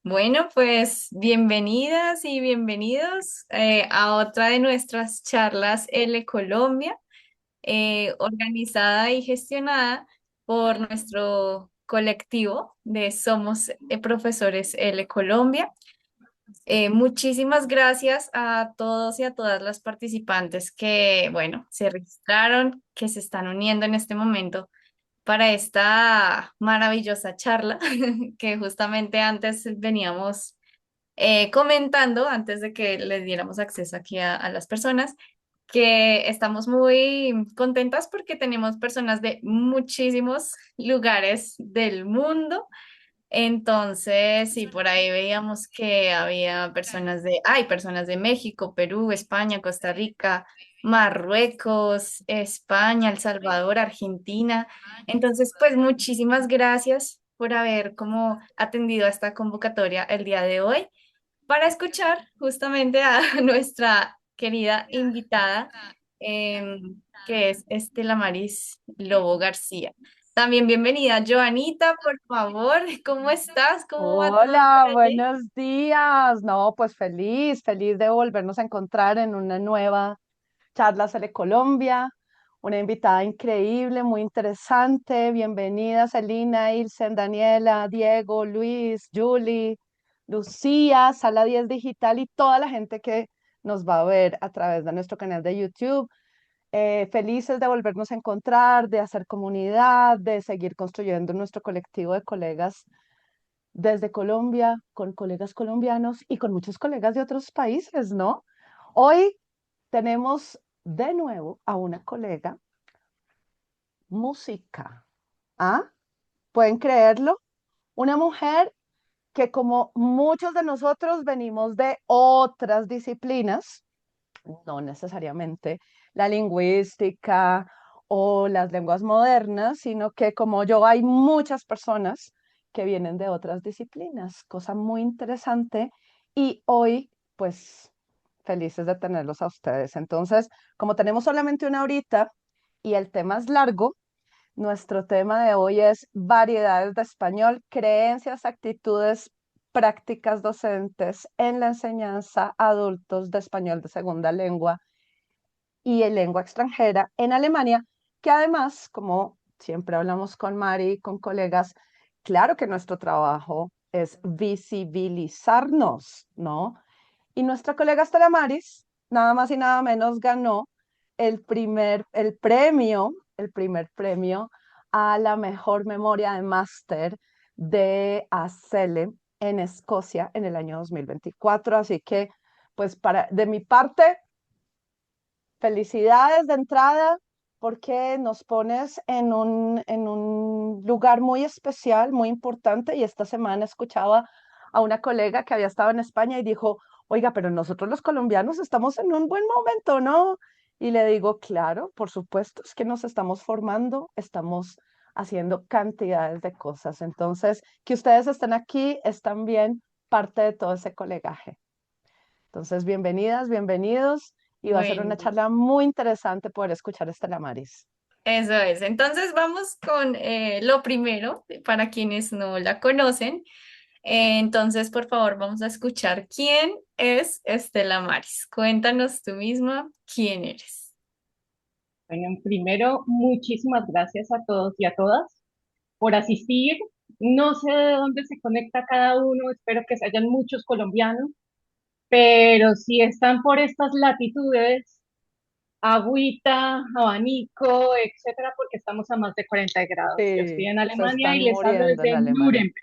Bueno, pues bienvenidas y bienvenidos a otra de nuestras charlas L Colombia, organizada y gestionada por nuestro colectivo de Somos Profesores L Colombia. Muchísimas gracias a todos y a todas las participantes que, bueno, se registraron, que se están uniendo en este momento para esta maravillosa charla que justamente antes veníamos comentando, antes de que les diéramos acceso aquí a las personas, que estamos muy contentas porque tenemos personas de muchísimos lugares del mundo. Entonces, sí, por ahí veíamos que había personas de México, Perú, España, Costa Rica, Marruecos, España, El Salvador, Argentina. Entonces, pues muchísimas gracias por haber como atendido a esta convocatoria el día de hoy para escuchar justamente a nuestra querida invitada, que es Estela Maris Lobo García. También bienvenida, Joanita, por favor, ¿cómo estás? ¿Cómo va todo por Hola, allí? buenos días. No, pues feliz de volvernos a encontrar en una nueva charla Sele Colombia. Una invitada increíble, muy interesante. Bienvenidas, Elina, Ilsen, Daniela, Diego, Luis, Julie, Lucía, Sala 10 Digital y toda la gente que nos va a ver a través de nuestro canal de YouTube. Felices de volvernos a encontrar, de hacer comunidad, de seguir construyendo nuestro colectivo de colegas desde Colombia, con colegas colombianos y con muchos colegas de otros países, ¿no? Hoy tenemos de nuevo a una colega música. ¿Ah? ¿Pueden creerlo? Una mujer que como muchos de nosotros venimos de otras disciplinas, no necesariamente la lingüística o las lenguas modernas, sino que como yo hay muchas personas que vienen de otras disciplinas, cosa muy interesante y hoy pues felices de tenerlos a ustedes. Entonces, como tenemos solamente una horita y el tema es largo, nuestro tema de hoy es variedades de español, creencias, actitudes, prácticas docentes en la enseñanza a adultos de español de segunda lengua y en lengua extranjera en Alemania, que además, como siempre hablamos con Mari y con colegas, claro que nuestro trabajo es visibilizarnos, ¿no? Y nuestra colega Estela Maris, nada más y nada menos, ganó el primer premio a la mejor memoria de máster de ACELE en Escocia en el año 2024. Así que, pues, de mi parte, felicidades de entrada porque nos pones en un lugar muy especial, muy importante. Y esta semana escuchaba a una colega que había estado en España y dijo, oiga, pero nosotros los colombianos estamos en un buen momento, ¿no? Y le digo, claro, por supuesto, es que nos estamos formando, estamos haciendo cantidades de cosas. Entonces, que ustedes estén aquí es también parte de todo ese colegaje. Entonces, bienvenidas, bienvenidos y va a ser una Bueno, charla muy interesante poder escuchar a Estela Maris. eso es. Entonces vamos con lo primero, para quienes no la conocen. Entonces, por favor, vamos a escuchar quién es Estela Maris. Cuéntanos tú misma quién eres. Bueno, primero, muchísimas gracias a todos y a todas por asistir. No sé de dónde se conecta cada uno, espero que hayan muchos colombianos, pero si están por estas latitudes, agüita, abanico, etcétera, porque estamos a más de 40 grados. Yo estoy Sí, en se Alemania están y les hablo muriendo en desde Alemania. Nuremberg.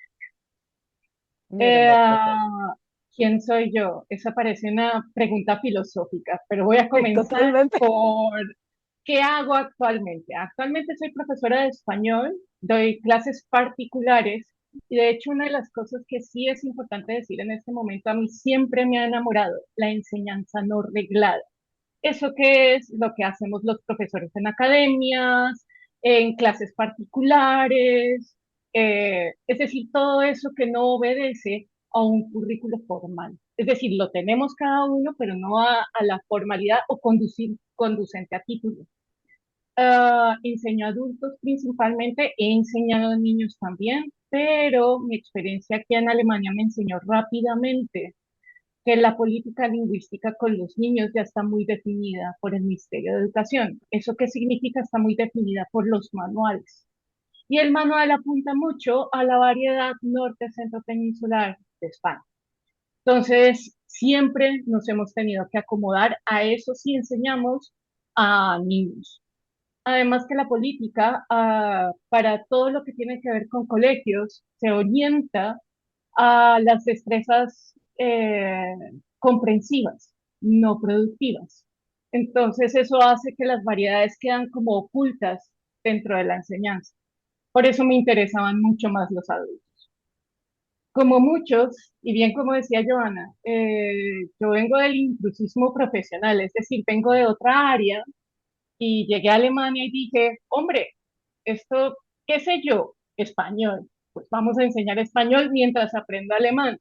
Nuremberg, ok. Eh, ¿Quién soy yo? Esa parece una pregunta filosófica, pero voy a Sí, comenzar totalmente. por ¿qué hago actualmente? Actualmente soy profesora de español, doy clases particulares y de hecho una de las cosas que sí es importante decir en este momento, a mí siempre me ha enamorado la enseñanza no reglada. ¿Eso qué es lo que hacemos los profesores en academias, en clases particulares? Es decir, todo eso que no obedece a un currículo formal. Es decir, lo tenemos cada uno, pero no a la formalidad o conducente a título. Enseño a adultos principalmente, he enseñado a niños también. pero mi experiencia aquí en Alemania me enseñó rápidamente que la política lingüística con los niños ya está muy definida por el Ministerio de Educación. ¿Eso qué significa? Está muy definida por los manuales. Y el manual apunta mucho a la variedad norte-centro peninsular de España. Entonces, siempre nos hemos tenido que acomodar a eso si enseñamos a niños. Además que la política, para todo lo que tiene que ver con colegios, se orienta a las destrezas comprensivas, no productivas. Entonces, eso hace que las variedades quedan como ocultas dentro de la enseñanza. Por eso me interesaban mucho más los adultos. Como muchos, y bien como decía Joana, yo vengo del intrusismo profesional, es decir, vengo de otra área y llegué a Alemania y dije, hombre, esto, qué sé yo, español, pues vamos a enseñar español mientras aprendo alemán.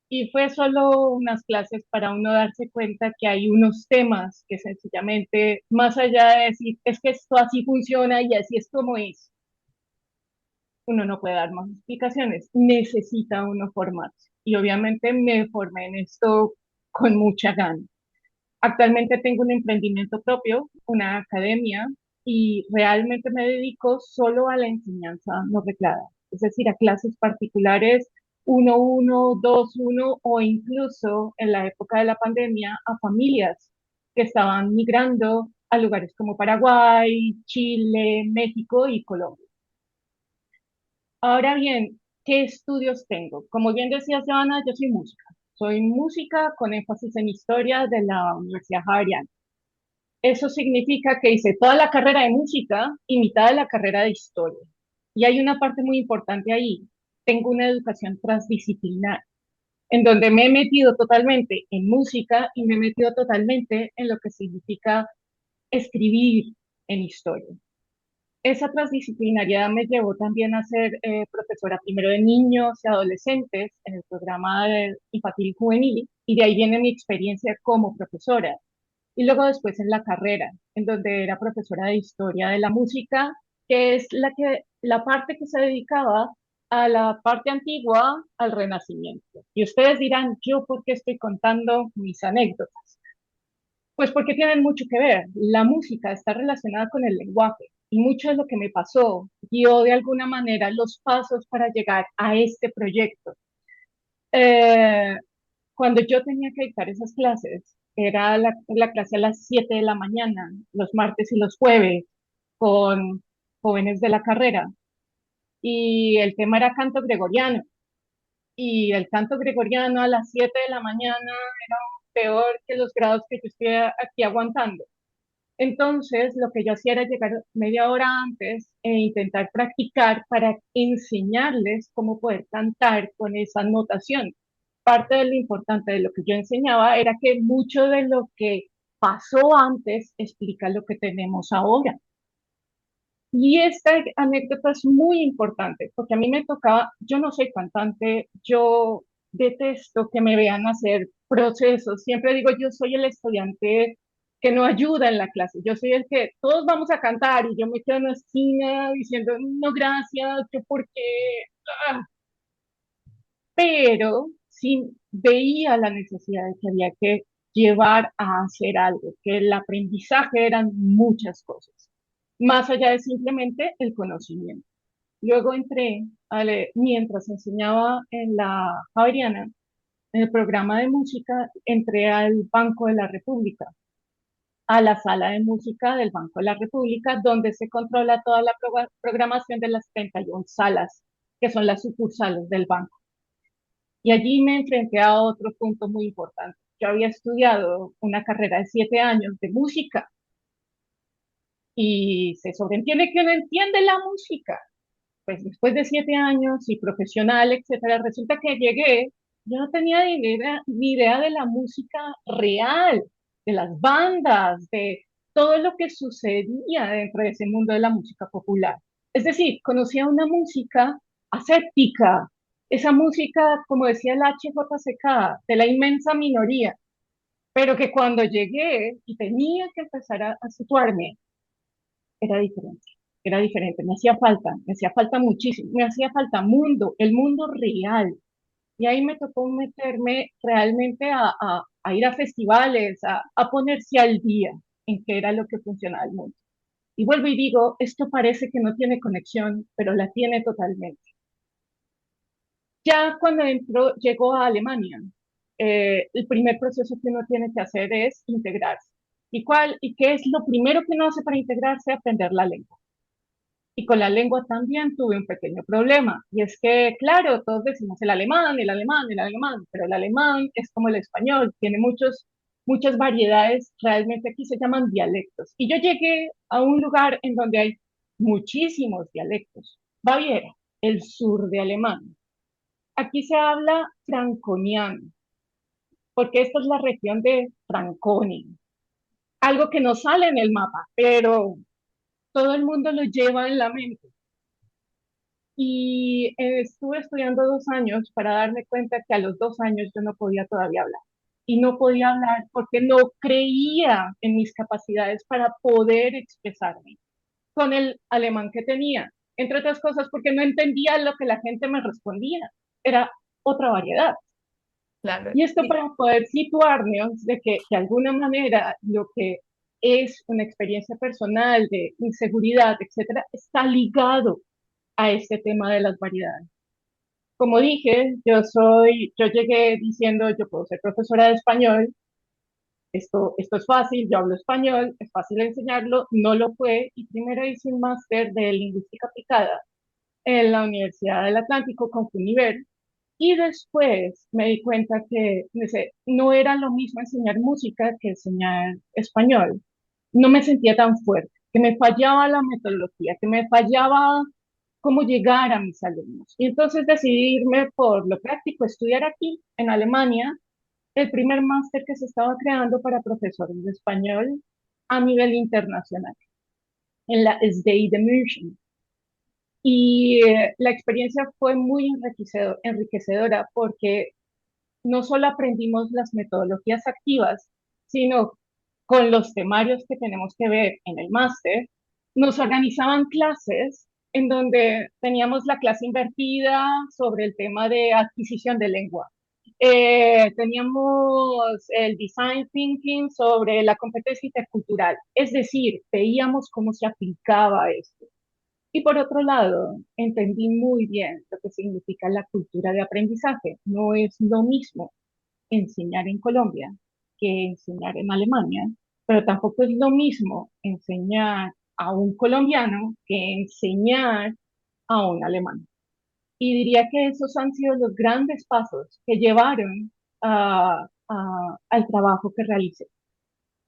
Y fue solo unas clases para uno darse cuenta que hay unos temas que sencillamente, más allá de decir, es que esto así funciona y así es como es, uno no puede dar más explicaciones, necesita uno formarse. Y obviamente me formé en esto con mucha gana. Actualmente tengo un emprendimiento propio, una academia, y realmente me dedico solo a la enseñanza no reglada, es decir, a clases particulares 1-1, 2-1 o incluso en la época de la pandemia a familias que estaban migrando a lugares como Paraguay, Chile, México y Colombia. Ahora bien, ¿qué estudios tengo? Como bien decías, Joana, yo soy música. Soy música con énfasis en historia de la Universidad Javeriana. Eso significa que hice toda la carrera de música y mitad de la carrera de historia. Y hay una parte muy importante ahí. Tengo una educación transdisciplinar, en donde me he metido totalmente en música y me he metido totalmente en lo que significa escribir en historia. Esa transdisciplinariedad me llevó también a ser profesora primero de niños y adolescentes en el programa de infantil y juvenil, y de ahí viene mi experiencia como profesora. Y luego después en la carrera, en donde era profesora de historia de la música, que es la parte que se dedicaba a la parte antigua, al Renacimiento. Y ustedes dirán, ¿yo por qué estoy contando mis anécdotas? Pues porque tienen mucho que ver. La música está relacionada con el lenguaje y mucho de lo que me pasó guió de alguna manera los pasos para llegar a este proyecto. Eh, Cuando yo tenía que dictar esas clases, era la clase a las 7 de la mañana, los martes y los jueves, con jóvenes de la carrera. Y el tema era canto gregoriano. Y el canto gregoriano a las 7 de la mañana era peor que los grados que yo estoy aquí aguantando. Entonces, lo que yo hacía era llegar media hora antes e intentar practicar para enseñarles cómo poder cantar con esa notación. Parte de lo importante de lo que yo enseñaba era que mucho de lo que pasó antes explica lo que tenemos ahora. Y esta anécdota es muy importante porque a mí me tocaba, yo no soy cantante, yo detesto que me vean hacer procesos. Siempre digo, yo soy el estudiante que no ayuda en la clase. Yo soy el que todos vamos a cantar y yo me quedo en la esquina diciendo, no, gracias, yo por qué. Ah. Pero sí veía la necesidad de que había que llevar a hacer algo, que el aprendizaje eran muchas cosas, más allá de simplemente el conocimiento. Luego entré, mientras enseñaba en la Javeriana, en el programa de música, entré al Banco de la República, a la sala de música del Banco de la República, donde se controla toda la programación de las 31 salas, que son las sucursales del banco. Y allí me enfrenté a otro punto muy importante. Yo había estudiado una carrera de 7 años de música y se sobreentiende que uno entiende la música. Pues después de 7 años y profesional, etcétera, resulta que llegué, yo no tenía ni idea de la música real, de las bandas, de todo lo que sucedía dentro de ese mundo de la música popular. Es decir, conocía una música aséptica, esa música, como decía el HJCK, de la inmensa minoría, pero que cuando llegué y tenía que empezar a situarme, era diferente. era diferente, me hacía falta muchísimo, me hacía falta mundo, el mundo real. Y ahí me tocó meterme realmente a ir a festivales, a ponerse al día en qué era lo que funcionaba el mundo. Y vuelvo y digo, esto parece que no tiene conexión, pero la tiene totalmente. Ya cuando llegó a Alemania, el primer proceso que uno tiene que hacer es integrarse. ¿Y qué es lo primero que uno hace para integrarse? Aprender la lengua. Y con la lengua también tuve un pequeño problema. Y es que, claro, todos decimos el alemán, el alemán, el alemán, pero el alemán es como el español, tiene muchas variedades, realmente aquí se llaman dialectos. Y yo llegué a un lugar en donde hay muchísimos dialectos. Baviera, el sur de Alemania. Aquí se habla franconiano, porque esta es la región de Franconia, algo que no sale en el mapa, pero todo el mundo lo lleva en la mente. Y estuve estudiando 2 años para darme cuenta que a los 2 años yo no podía todavía hablar. Y no podía hablar porque no creía en mis capacidades para poder expresarme con el alemán que tenía. Entre otras cosas porque no entendía lo que la gente me respondía. Era otra variedad. Claro, Y esto sí, para poder situarnos de que de alguna manera lo que es una experiencia personal de inseguridad, etcétera, está ligado a este tema de las variedades. Como dije, yo llegué diciendo, yo puedo ser profesora de español, esto es fácil, yo hablo español, es fácil enseñarlo, no lo fue, y primero hice un máster de lingüística aplicada en la Universidad del Atlántico con Funiver, y después me di cuenta que no era lo mismo enseñar música que enseñar español. No me sentía tan fuerte, que me fallaba la metodología, que me fallaba cómo llegar a mis alumnos. Y entonces decidí irme por lo práctico, estudiar aquí en Alemania el primer máster que se estaba creando para profesores de español a nivel internacional, en la SDI de München. Y la experiencia fue muy enriquecedora porque no solo aprendimos las metodologías activas, sino con los temarios que tenemos que ver en el máster, nos organizaban clases en donde teníamos la clase invertida sobre el tema de adquisición de lengua. Teníamos el design thinking sobre la competencia intercultural, es decir, veíamos cómo se aplicaba esto. Y por otro lado, entendí muy bien lo que significa la cultura de aprendizaje. No es lo mismo enseñar en Colombia que enseñar en Alemania, pero tampoco es lo mismo enseñar a un colombiano que enseñar a un alemán. Y diría que esos han sido los grandes pasos que llevaron al trabajo que realicé.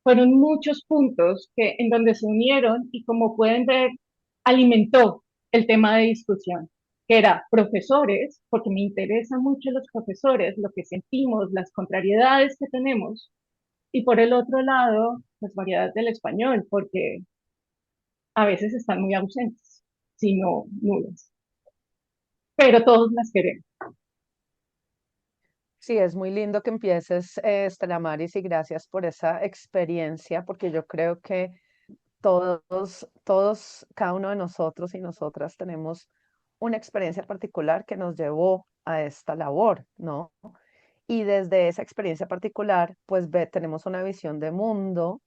Fueron muchos puntos en donde se unieron y como pueden ver, alimentó el tema de discusión, que era profesores, porque me interesan mucho los profesores, lo que sentimos, las contrariedades que tenemos, y por el otro lado, las variedades del español, porque a veces están muy ausentes, sino nulas, pero todos las queremos. Sí, es muy lindo que empieces, Estela Maris, y gracias por esa experiencia, porque yo creo que todos, cada uno de nosotros y nosotras tenemos una experiencia particular que nos llevó a esta labor, ¿no? Y desde esa experiencia particular, pues tenemos una visión de mundo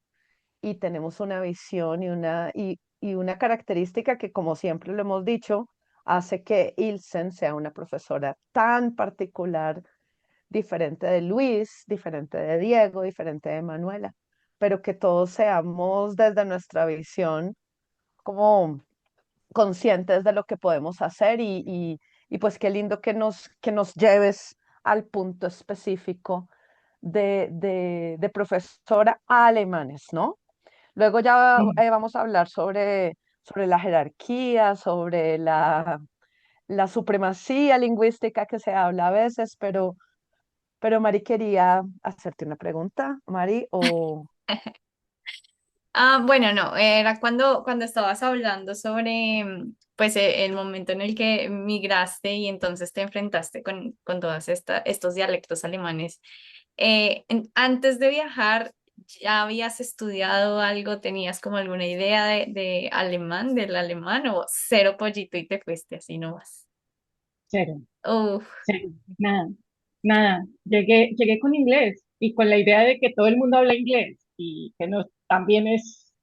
y tenemos una visión y una característica que, como siempre lo hemos dicho, hace que Ilsen sea una profesora tan particular, diferente de Luis, diferente de Diego, diferente de Manuela, pero que todos seamos desde nuestra visión como conscientes de lo que podemos hacer y pues qué lindo que nos lleves al punto específico de profesora a alemanes, ¿no? Luego ya vamos a hablar sobre la jerarquía, sobre la supremacía lingüística que se habla a veces, pero Mari quería hacerte una pregunta, Mari, o Bueno, no, era cuando estabas hablando sobre pues el momento en el que migraste y entonces te enfrentaste con todos estos dialectos alemanes. Antes de viajar, ¿Ya habías estudiado algo? ¿Tenías como alguna idea de alemán, del alemán o cero pollito y te fuiste así nomás? Cero, Uf, cero, nada, nada. Llegué con inglés y con la idea de que todo el mundo habla inglés y que no, también es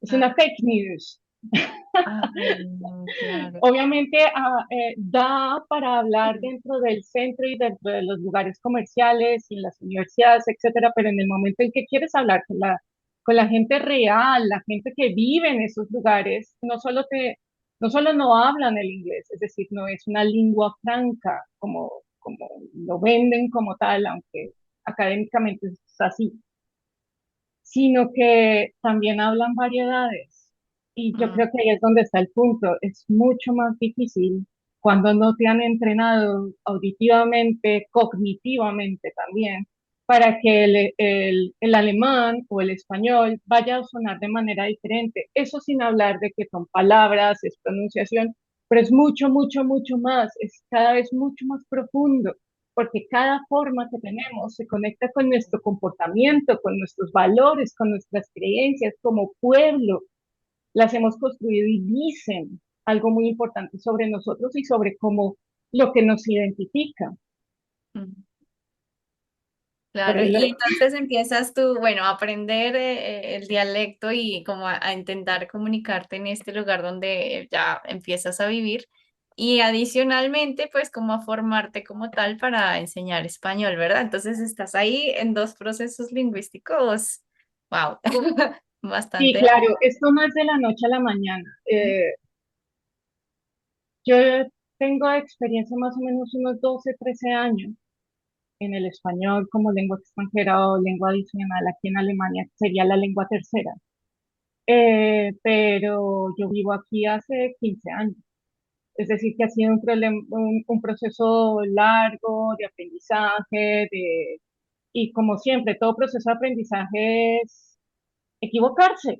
ah, una fake news. ay, no, claro. Obviamente da para hablar dentro del centro y dentro de los lugares comerciales y en las universidades, etcétera, pero en el momento en que quieres hablar con la gente real, la gente que vive en esos lugares, no solo no hablan el inglés, es decir, no es una lengua franca como lo venden como tal, aunque académicamente es así, sino que también hablan variedades. Y yo Mm, creo que ahí es donde está el punto. Es mucho más difícil cuando no te han entrenado auditivamente, cognitivamente también, para que el alemán o el español vaya a sonar de manera diferente. Eso sin hablar de que son palabras, es pronunciación, pero es mucho, mucho, mucho más, es cada vez mucho más profundo porque cada forma que tenemos se conecta con nuestro comportamiento, con nuestros valores, con nuestras creencias como pueblo. Las hemos construido y dicen algo muy importante sobre nosotros y sobre cómo lo que nos identifica. mm. Por Claro, el, y entonces empiezas tú, bueno, a aprender el dialecto y como a intentar comunicarte en este lugar donde ya empiezas a vivir y adicionalmente pues como a formarte como tal para enseñar español, ¿verdad? Entonces estás ahí en dos procesos lingüísticos, wow, sí, bastante. claro, esto no es de la noche a la mañana. Yo tengo experiencia más o menos unos 12, 13 años en el español como lengua extranjera o lengua adicional aquí en Alemania, que sería la lengua tercera. Pero yo vivo aquí hace 15 años. Es decir, que ha sido un proceso largo de aprendizaje, y como siempre, todo proceso de aprendizaje es equivocarse,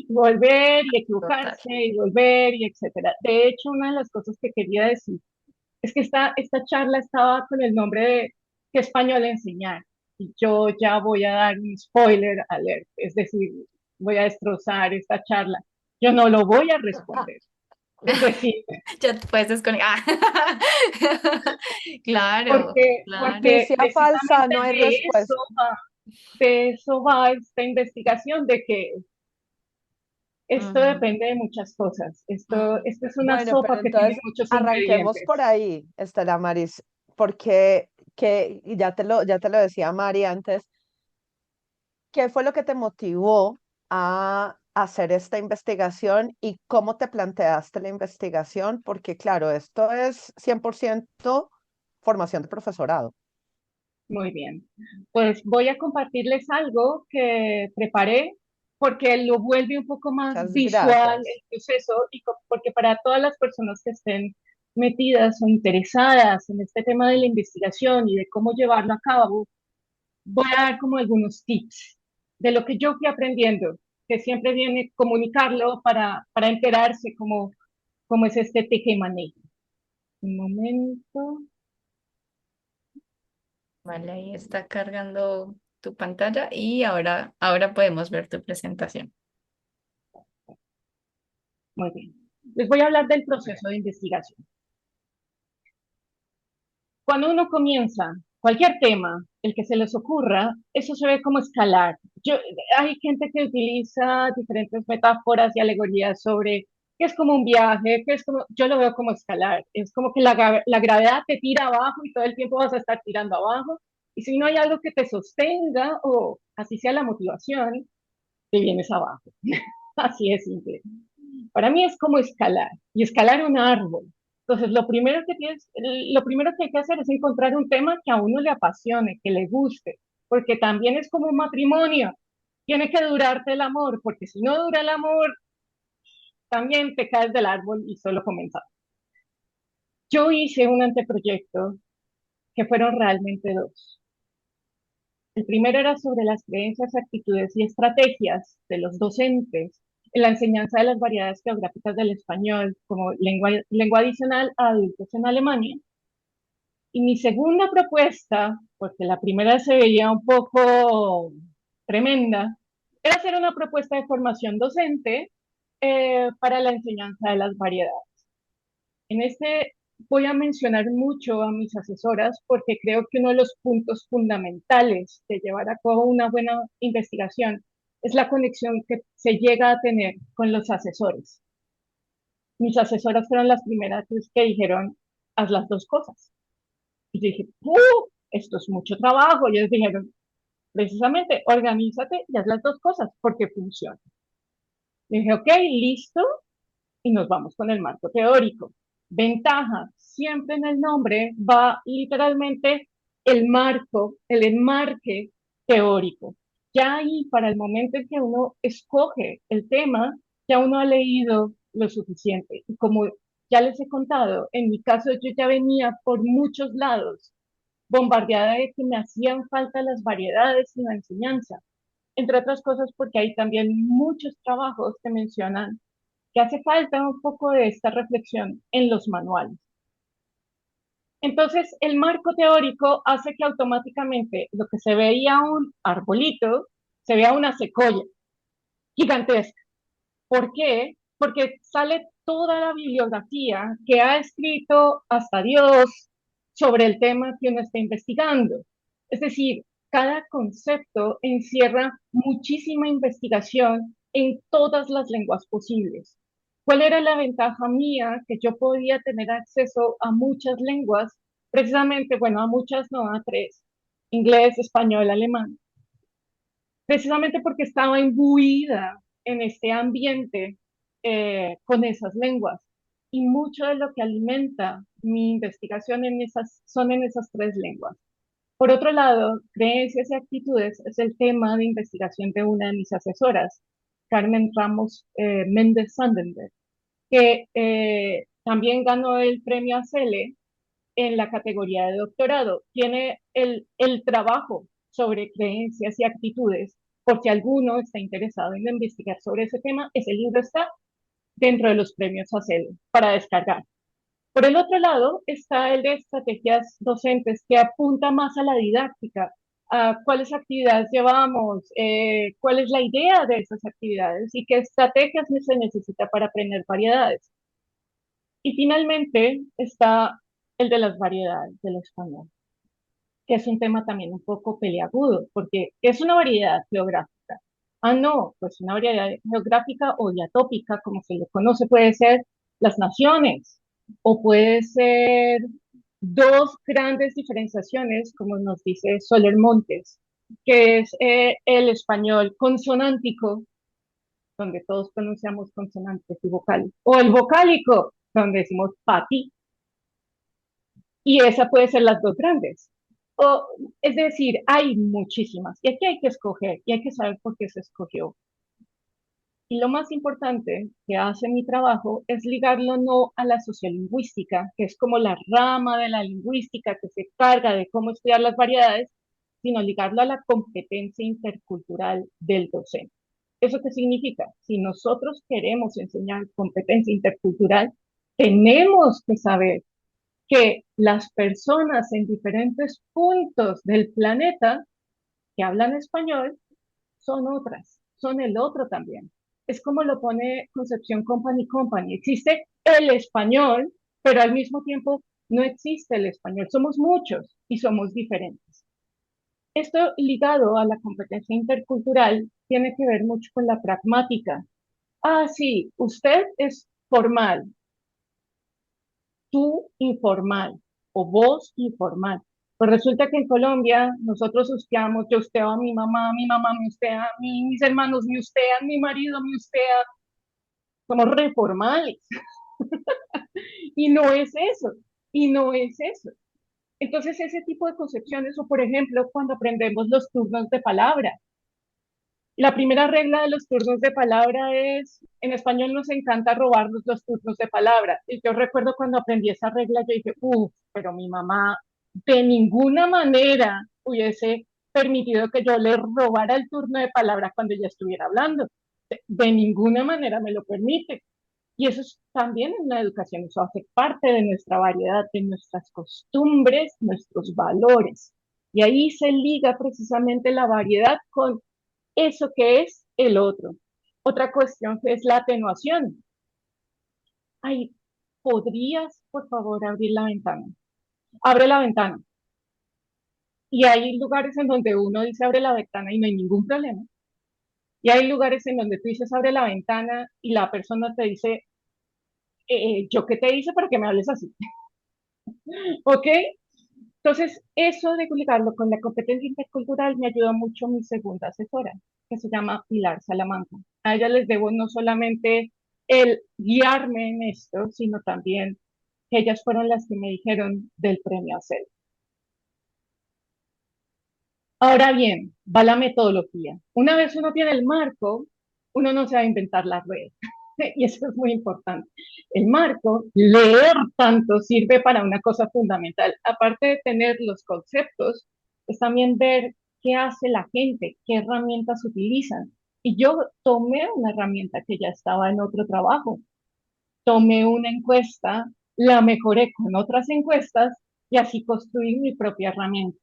volver y Total. equivocarse y volver y etcétera. De hecho, una de las cosas que quería decir es que esta charla estaba con el nombre de ¿Qué español enseñar? Y yo ya voy a dar un spoiler alert, es decir, voy a destrozar esta charla. Yo no lo voy a responder. Es decir, Ya te puedes desconectar. Claro, claro. porque Noticia falsa, precisamente no hay respuesta. de eso va esta investigación, de que esto Ujú. depende de muchas cosas. Esto es una Bueno, pero sopa que tiene entonces muchos arranquemos por ingredientes. ahí, Estela Maris, porque y ya te lo decía Mari antes, ¿qué fue lo que te motivó a hacer esta investigación y cómo te planteaste la investigación? Porque claro, esto es 100% formación de profesorado. Muy bien. Pues voy a compartirles algo que preparé porque lo vuelve un poco más Muchas visual gracias. el proceso y porque para todas las personas que estén metidas o interesadas en este tema de la investigación y de cómo llevarlo a cabo, voy a dar como algunos tips de lo que yo fui aprendiendo, que siempre viene comunicarlo para enterarse cómo es este teje y manejo. Un momento. Vale, ahí está cargando tu pantalla y ahora podemos ver tu presentación. Muy bien. Les voy a hablar del proceso de investigación. Cuando uno comienza cualquier tema, el que se les ocurra, eso se ve como escalar. Hay gente que utiliza diferentes metáforas y alegorías sobre qué es como un viaje, yo lo veo como escalar. Es como que la gravedad te tira abajo y todo el tiempo vas a estar tirando abajo. Y si no hay algo que te sostenga o así sea la motivación, te vienes abajo. Así es simple. Para mí es como escalar y escalar un árbol. Entonces, lo primero que hay que hacer es encontrar un tema que a uno le apasione, que le guste, porque también es como un matrimonio. Tiene que durarte el amor, porque si no dura el amor, también te caes del árbol y solo comenzar. Yo hice un anteproyecto que fueron realmente dos. El primero era sobre las creencias, actitudes y estrategias de los docentes en la enseñanza de las variedades geográficas del español como lengua adicional a adultos en Alemania. Y mi segunda propuesta, porque la primera se veía un poco tremenda, era hacer una propuesta de formación docente para la enseñanza de las variedades. En este voy a mencionar mucho a mis asesoras porque creo que uno de los puntos fundamentales de llevar a cabo una buena investigación es la conexión que se llega a tener con los asesores. Mis asesoras fueron las primeras que dijeron, haz las dos cosas. Y yo dije, esto es mucho trabajo. Y ellos dijeron, precisamente, organízate y haz las dos cosas porque funciona. Le dije, ok, listo, y nos vamos con el marco teórico. Ventaja, siempre en el nombre va literalmente el marco, el enmarque teórico. Ya ahí, para el momento en que uno escoge el tema, ya uno ha leído lo suficiente. Y como ya les he contado, en mi caso yo ya venía por muchos lados, bombardeada de que me hacían falta las variedades y la enseñanza. Entre otras cosas porque hay también muchos trabajos que mencionan que hace falta un poco de esta reflexión en los manuales. Entonces, el marco teórico hace que automáticamente lo que se veía un arbolito, se vea una secoya gigantesca. ¿Por qué? Porque sale toda la bibliografía que ha escrito hasta Dios sobre el tema que uno está investigando. Es decir, cada concepto encierra muchísima investigación en todas las lenguas posibles. ¿Cuál era la ventaja mía? Que yo podía tener acceso a muchas lenguas, precisamente, bueno, a muchas, no, a tres, inglés, español, alemán, precisamente porque estaba imbuida en este ambiente con esas lenguas. Y mucho de lo que alimenta mi investigación son en esas tres lenguas. Por otro lado, creencias y actitudes es el tema de investigación de una de mis asesoras, Carmen Ramos Méndez Sandenberg, que también ganó el premio ACELE en la categoría de doctorado. Tiene el trabajo sobre creencias y actitudes, por si alguno está interesado en investigar sobre ese tema, ese libro está dentro de los premios ACEL para descargar. Por el otro lado está el de estrategias docentes, que apunta más a la didáctica, a cuáles actividades llevamos, cuál es la idea de esas actividades y qué estrategias se necesita para aprender variedades. Y finalmente está el de las variedades del español, que es un tema también un poco peliagudo, porque es una variedad geográfica. Ah, no, pues una variedad geográfica o diatópica, como se le conoce, puede ser las naciones, o puede ser dos grandes diferenciaciones, como nos dice Soler Montes, que es el español consonántico, donde todos pronunciamos consonantes y vocales, o el vocálico, donde decimos pati, y esa puede ser las dos grandes. O, es decir, hay muchísimas, y aquí hay que escoger, y hay que saber por qué se escogió. Y lo más importante que hace mi trabajo es ligarlo no a la sociolingüística, que es como la rama de la lingüística que se carga de cómo estudiar las variedades, sino ligarlo a la competencia intercultural del docente. ¿Eso qué significa? Si nosotros queremos enseñar competencia intercultural, tenemos que saber que las personas en diferentes puntos del planeta que hablan español son otras, son el otro también. Es como lo pone Concepción Company Company. Existe el español, pero al mismo tiempo no existe el español. Somos muchos y somos diferentes. Esto ligado a la competencia intercultural tiene que ver mucho con la pragmática. Ah, sí, usted es formal, tú informal o vos informal. Pues resulta que en Colombia nosotros usteamos, yo usteo a mi mamá me ustea a mí, mis hermanos me ustean, mi marido me ustea, somos reformales. Y no es eso, y no es eso. Entonces ese tipo de concepciones, o por ejemplo, cuando aprendemos los turnos de palabra, la primera regla de los turnos de palabra es, en español nos encanta robarnos los turnos de palabra. Y yo recuerdo cuando aprendí esa regla, yo dije, pero mi mamá de ninguna manera hubiese permitido que yo le robara el turno de palabra cuando ella estuviera hablando. De ninguna manera me lo permite. Y eso es también en la educación, eso hace parte de nuestra variedad, de nuestras costumbres, nuestros valores. Y ahí se liga precisamente la variedad con eso que es el otro. Otra cuestión es la atenuación. Ay, ¿podrías, por favor, abrir la ventana? Abre la ventana. Y hay lugares en donde uno dice abre la ventana y no hay ningún problema. Y hay lugares en donde tú dices abre la ventana y la persona te dice, ¿yo qué te hice para que me hables así? ¿Ok? Entonces, eso de ligarlo con la competencia intercultural me ayudó mucho mi segunda asesora, que se llama Pilar Salamanca. A ella les debo no solamente el guiarme en esto, sino también que ellas fueron las que me dijeron del premio ACEL. Ahora bien, va la metodología. Una vez uno tiene el marco, uno no se va a inventar la rueda. Y eso es muy importante. El marco, leer tanto, sirve para una cosa fundamental. Aparte de tener los conceptos, es también ver qué hace la gente, qué herramientas utilizan. Y yo tomé una herramienta que ya estaba en otro trabajo. Tomé una encuesta, la mejoré con otras encuestas y así construí mi propia herramienta.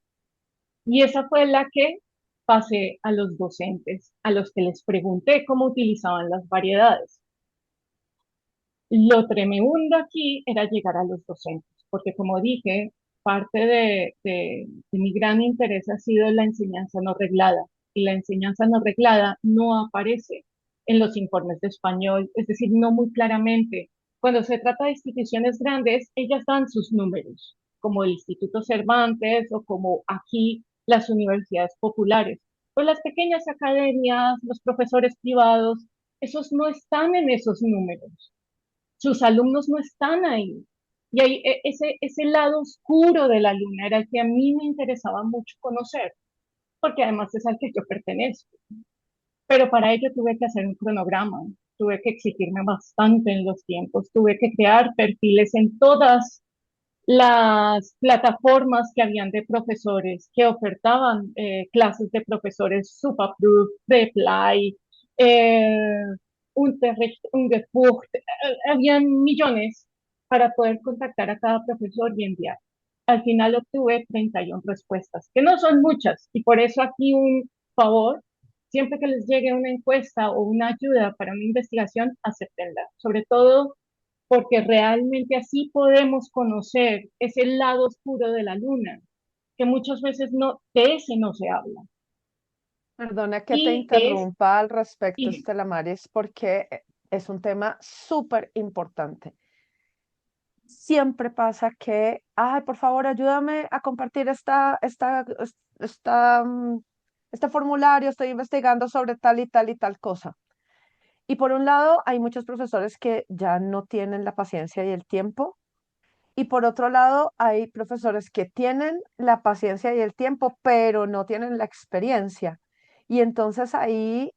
Y esa fue la que pasé a los docentes, a los que les pregunté cómo utilizaban las variedades. Lo tremendo aquí era llegar a los docentes, porque como dije, parte de mi gran interés ha sido la enseñanza no reglada, y la enseñanza no reglada no aparece en los informes de español, es decir, no muy claramente. Cuando se trata de instituciones grandes, ellas dan sus números, como el Instituto Cervantes o como aquí las universidades populares. Pues las pequeñas academias, los profesores privados, esos no están en esos números, sus alumnos no están ahí. Y ahí, ese lado oscuro de la luna era el que a mí me interesaba mucho conocer, porque además es al que yo pertenezco. Pero para ello tuve que hacer un cronograma, tuve que exigirme bastante en los tiempos, tuve que crear perfiles en todas las plataformas que habían de profesores que ofertaban clases de profesores Supaproof, de Play, eh, Unterricht, Ungefurt, habían millones para poder contactar a cada profesor y enviar. Al final obtuve 31 respuestas, que no son muchas, y por eso aquí un favor, siempre que les llegue una encuesta o una ayuda para una investigación, acéptenla, sobre todo porque realmente así podemos conocer ese lado oscuro de la luna, que muchas veces no, de ese no se habla. Perdona que te Y es, interrumpa al respecto, y Estela Maris, porque es un tema súper importante. Siempre pasa que, ay, por favor, ayúdame a compartir este formulario, estoy investigando sobre tal y tal y tal cosa. Y por un lado, hay muchos profesores que ya no tienen la paciencia y el tiempo. Y por otro lado, hay profesores que tienen la paciencia y el tiempo, pero no tienen la experiencia. Y entonces ahí,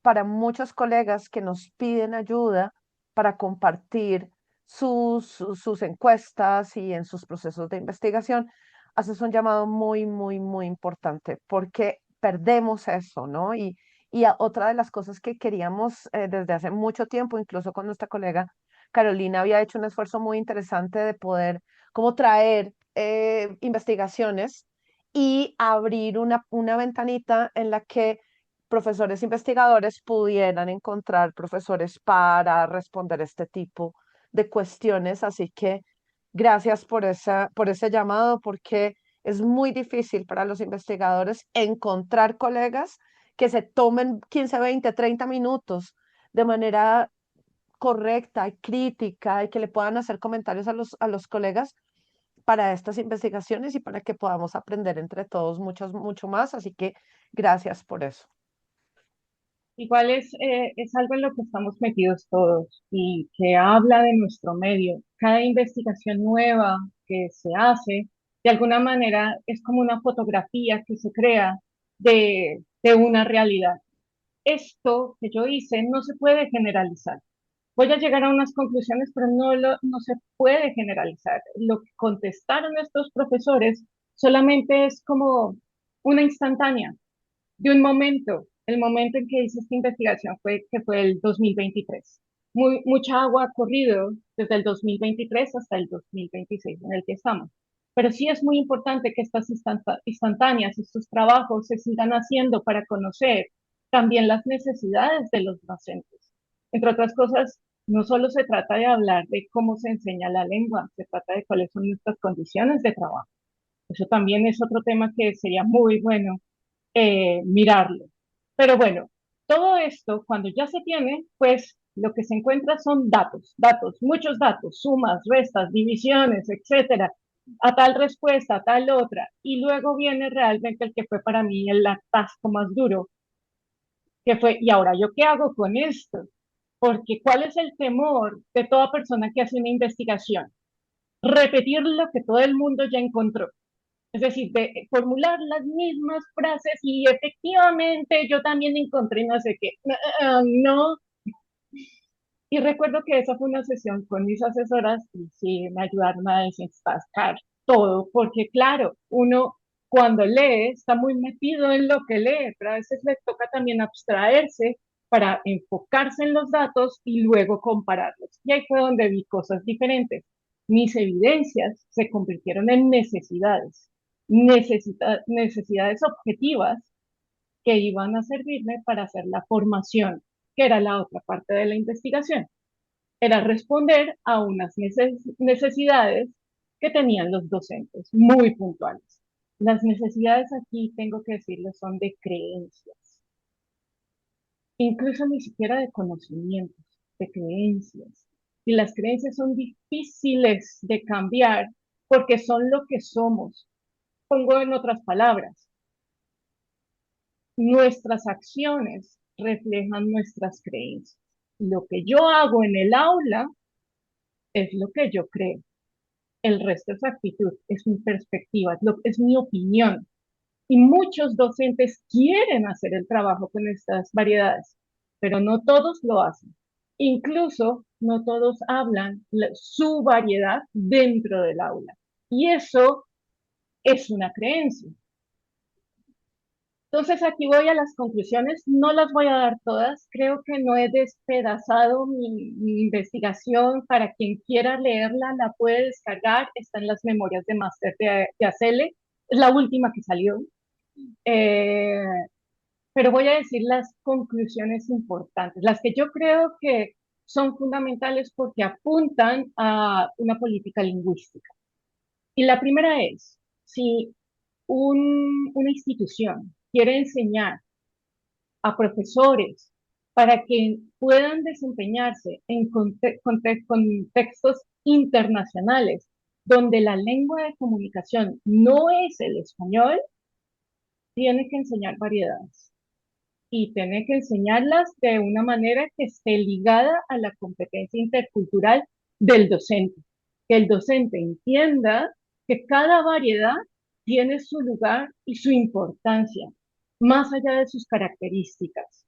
para muchos colegas que nos piden ayuda para compartir sus encuestas y en sus procesos de investigación, haces un llamado muy, muy, muy importante, porque perdemos eso, ¿no? Otra de las cosas que queríamos desde hace mucho tiempo, incluso con nuestra colega Carolina había hecho un esfuerzo muy interesante de poder como traer investigaciones y abrir una ventanita en la que profesores investigadores pudieran encontrar profesores para responder este tipo de cuestiones. Así que gracias por ese llamado, porque es muy difícil para los investigadores encontrar colegas que se tomen 15, 20, 30 minutos de manera correcta y crítica y que le puedan hacer comentarios a los colegas para estas investigaciones y para que podamos aprender entre todos mucho más. Así que gracias por eso. igual es algo en lo que estamos metidos todos y que habla de nuestro medio. Cada investigación nueva que se hace, de alguna manera, es como una fotografía que se crea de una realidad. Esto que yo hice no se puede generalizar. Voy a llegar a unas conclusiones, pero no se puede generalizar. Lo que contestaron estos profesores solamente es como una instantánea de un momento. El momento en que hice esta investigación que fue el 2023. Mucha agua ha corrido desde el 2023 hasta el 2026 en el que estamos. Pero sí es muy importante que estas instantáneas, estos trabajos se sigan haciendo para conocer también las necesidades de los docentes. Entre otras cosas, no solo se trata de hablar de cómo se enseña la lengua, se trata de cuáles son nuestras condiciones de trabajo. Eso también es otro tema que sería muy bueno mirarlo. Pero bueno, todo esto, cuando ya se tiene, pues lo que se encuentra son datos, muchos datos, sumas, restas, divisiones, etcétera, a tal respuesta, a tal otra. Y luego viene realmente el que fue para mí el atasco más duro, que fue, ¿y ahora yo qué hago con esto? Porque ¿cuál es el temor de toda persona que hace una investigación? Repetir lo que todo el mundo ya encontró. Es decir, de formular las mismas frases y efectivamente yo también encontré no sé qué. No. Y recuerdo que esa fue una sesión con mis asesoras y sí me ayudaron a desentascar todo, porque claro, uno cuando lee está muy metido en lo que lee, pero a veces le toca también abstraerse para enfocarse en los datos y luego compararlos. Y ahí fue donde vi cosas diferentes. Mis evidencias se convirtieron en necesidades, necesidades objetivas que iban a servirme para hacer la formación, que era la otra parte de la investigación. Era responder a unas necesidades que tenían los docentes, muy puntuales. Las necesidades aquí, tengo que decirlo, son de creencias, incluso ni siquiera de conocimientos, de creencias. Y las creencias son difíciles de cambiar porque son lo que somos. Pongo en otras palabras, nuestras acciones reflejan nuestras creencias. Lo que yo hago en el aula es lo que yo creo. El resto es actitud, es mi perspectiva, es mi opinión. Y muchos docentes quieren hacer el trabajo con estas variedades, pero no todos lo hacen. Incluso no todos hablan su variedad dentro del aula. Y eso es una creencia. Entonces aquí voy a las conclusiones, no las voy a dar todas, creo que no he despedazado mi investigación, para quien quiera leerla la puede descargar, está en las memorias de máster de Acele, es la última que salió, eh, pero voy a decir las conclusiones importantes, las que yo creo que son fundamentales porque apuntan a una política lingüística. Y la primera es, si una institución quiere enseñar a profesores para que puedan desempeñarse en contextos internacionales donde la lengua de comunicación no es el español, tiene que enseñar variedades y tiene que enseñarlas de una manera que esté ligada a la competencia intercultural del docente. Que el docente entienda que cada variedad tiene su lugar y su importancia, más allá de sus características.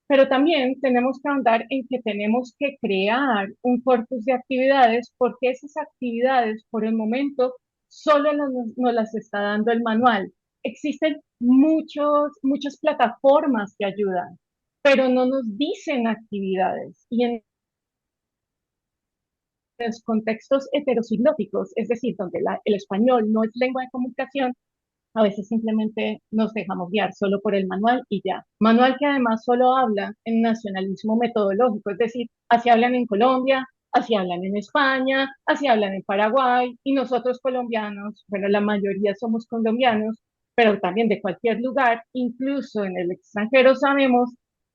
Pero también tenemos que ahondar en que tenemos que crear un corpus de actividades porque esas actividades por el momento solo nos las está dando el manual. Existen muchas plataformas que ayudan, pero no nos dicen actividades. Y en los contextos heterosiglóticos, es decir, donde el español no es lengua de comunicación, a veces simplemente nos dejamos guiar solo por el manual y ya. Manual que además solo habla en nacionalismo metodológico, es decir, así hablan en Colombia, así hablan en España, así hablan en Paraguay, y nosotros colombianos, bueno, la mayoría somos colombianos, pero también de cualquier lugar, incluso en el extranjero sabemos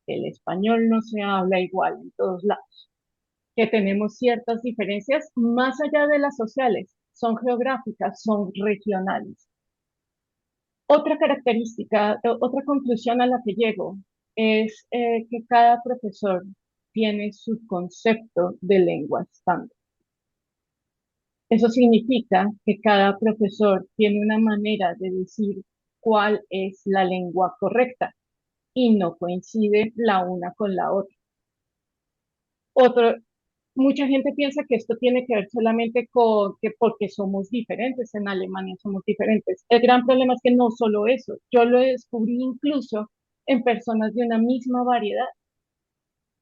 que el español no se habla igual en todos lados, que tenemos ciertas diferencias más allá de las sociales, son geográficas, son regionales. Otra característica, otra conclusión a la que llego es que cada profesor tiene su concepto de lengua estándar. Eso significa que cada profesor tiene una manera de decir cuál es la lengua correcta y no coincide la una con la otra. Otro, mucha gente piensa que esto tiene que ver solamente con que porque somos diferentes, en Alemania somos diferentes. El gran problema es que no solo eso, yo lo descubrí incluso en personas de una misma variedad,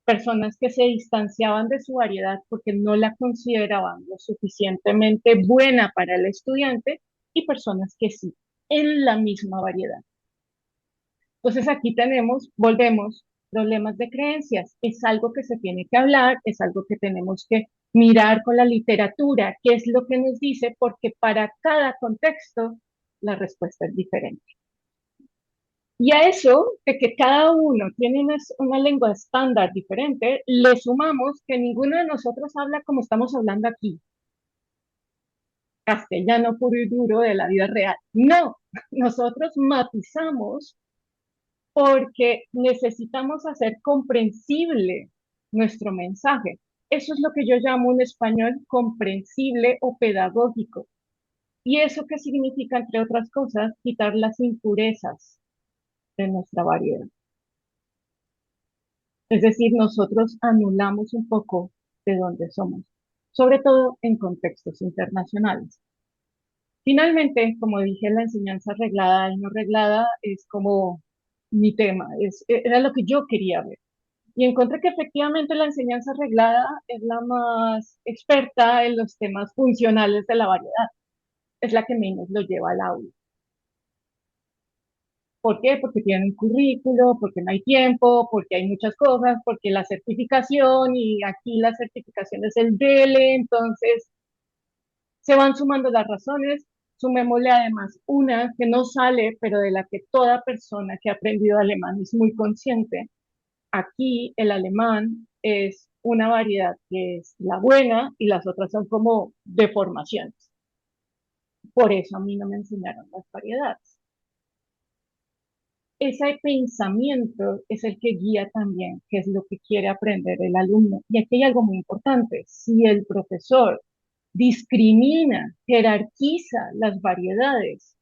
personas que se distanciaban de su variedad porque no la consideraban lo suficientemente buena para el estudiante y personas que sí, en la misma variedad. Entonces aquí volvemos, problemas de creencias. Es algo que se tiene que hablar, es algo que tenemos que mirar con la literatura, qué es lo que nos dice, porque para cada contexto la respuesta es diferente. Y a eso, de que cada uno tiene una lengua estándar diferente, le sumamos que ninguno de nosotros habla como estamos hablando aquí, castellano puro y duro de la vida real. No, nosotros matizamos porque necesitamos hacer comprensible nuestro mensaje. Eso es lo que yo llamo un español comprensible o pedagógico. ¿Y eso qué significa, entre otras cosas? Quitar las impurezas de nuestra variedad. Es decir, nosotros anulamos un poco de dónde somos, sobre todo en contextos internacionales. Finalmente, como dije, la enseñanza reglada y no reglada es como mi tema, era lo que yo quería ver. Y encontré que efectivamente la enseñanza reglada es la más experta en los temas funcionales de la variedad, es la que menos lo lleva al aula. ¿Por qué? Porque tienen un currículo, porque no hay tiempo, porque hay muchas cosas, porque la certificación y aquí la certificación es el DELE, entonces se van sumando las razones. Sumémosle además una que no sale, pero de la que toda persona que ha aprendido alemán es muy consciente. Aquí el alemán es una variedad que es la buena y las otras son como deformaciones. Por eso a mí no me enseñaron las variedades. Ese pensamiento es el que guía también qué es lo que quiere aprender el alumno. Y aquí hay algo muy importante. Si el profesor discrimina, jerarquiza las variedades,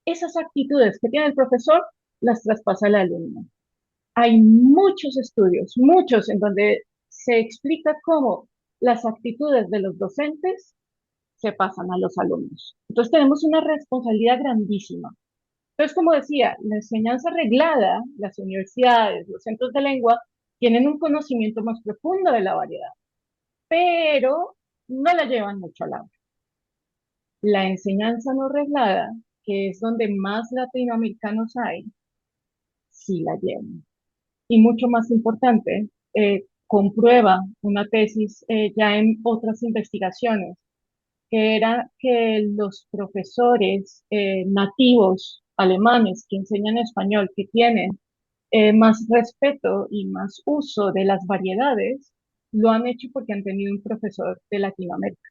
esas actitudes que tiene el profesor las traspasa al alumno. Hay muchos estudios, muchos en donde se explica cómo las actitudes de los docentes se pasan a los alumnos. Entonces tenemos una responsabilidad grandísima. Entonces, como decía, la enseñanza reglada, las universidades, los centros de lengua, tienen un conocimiento más profundo de la variedad, pero no la llevan mucho al aula. La enseñanza no reglada, que es donde más latinoamericanos hay, sí la llevan. Y mucho más importante, comprueba una tesis ya en otras investigaciones, que era que los profesores nativos alemanes que enseñan español, que tienen más respeto y más uso de las variedades, lo han hecho porque han tenido un profesor de Latinoamérica.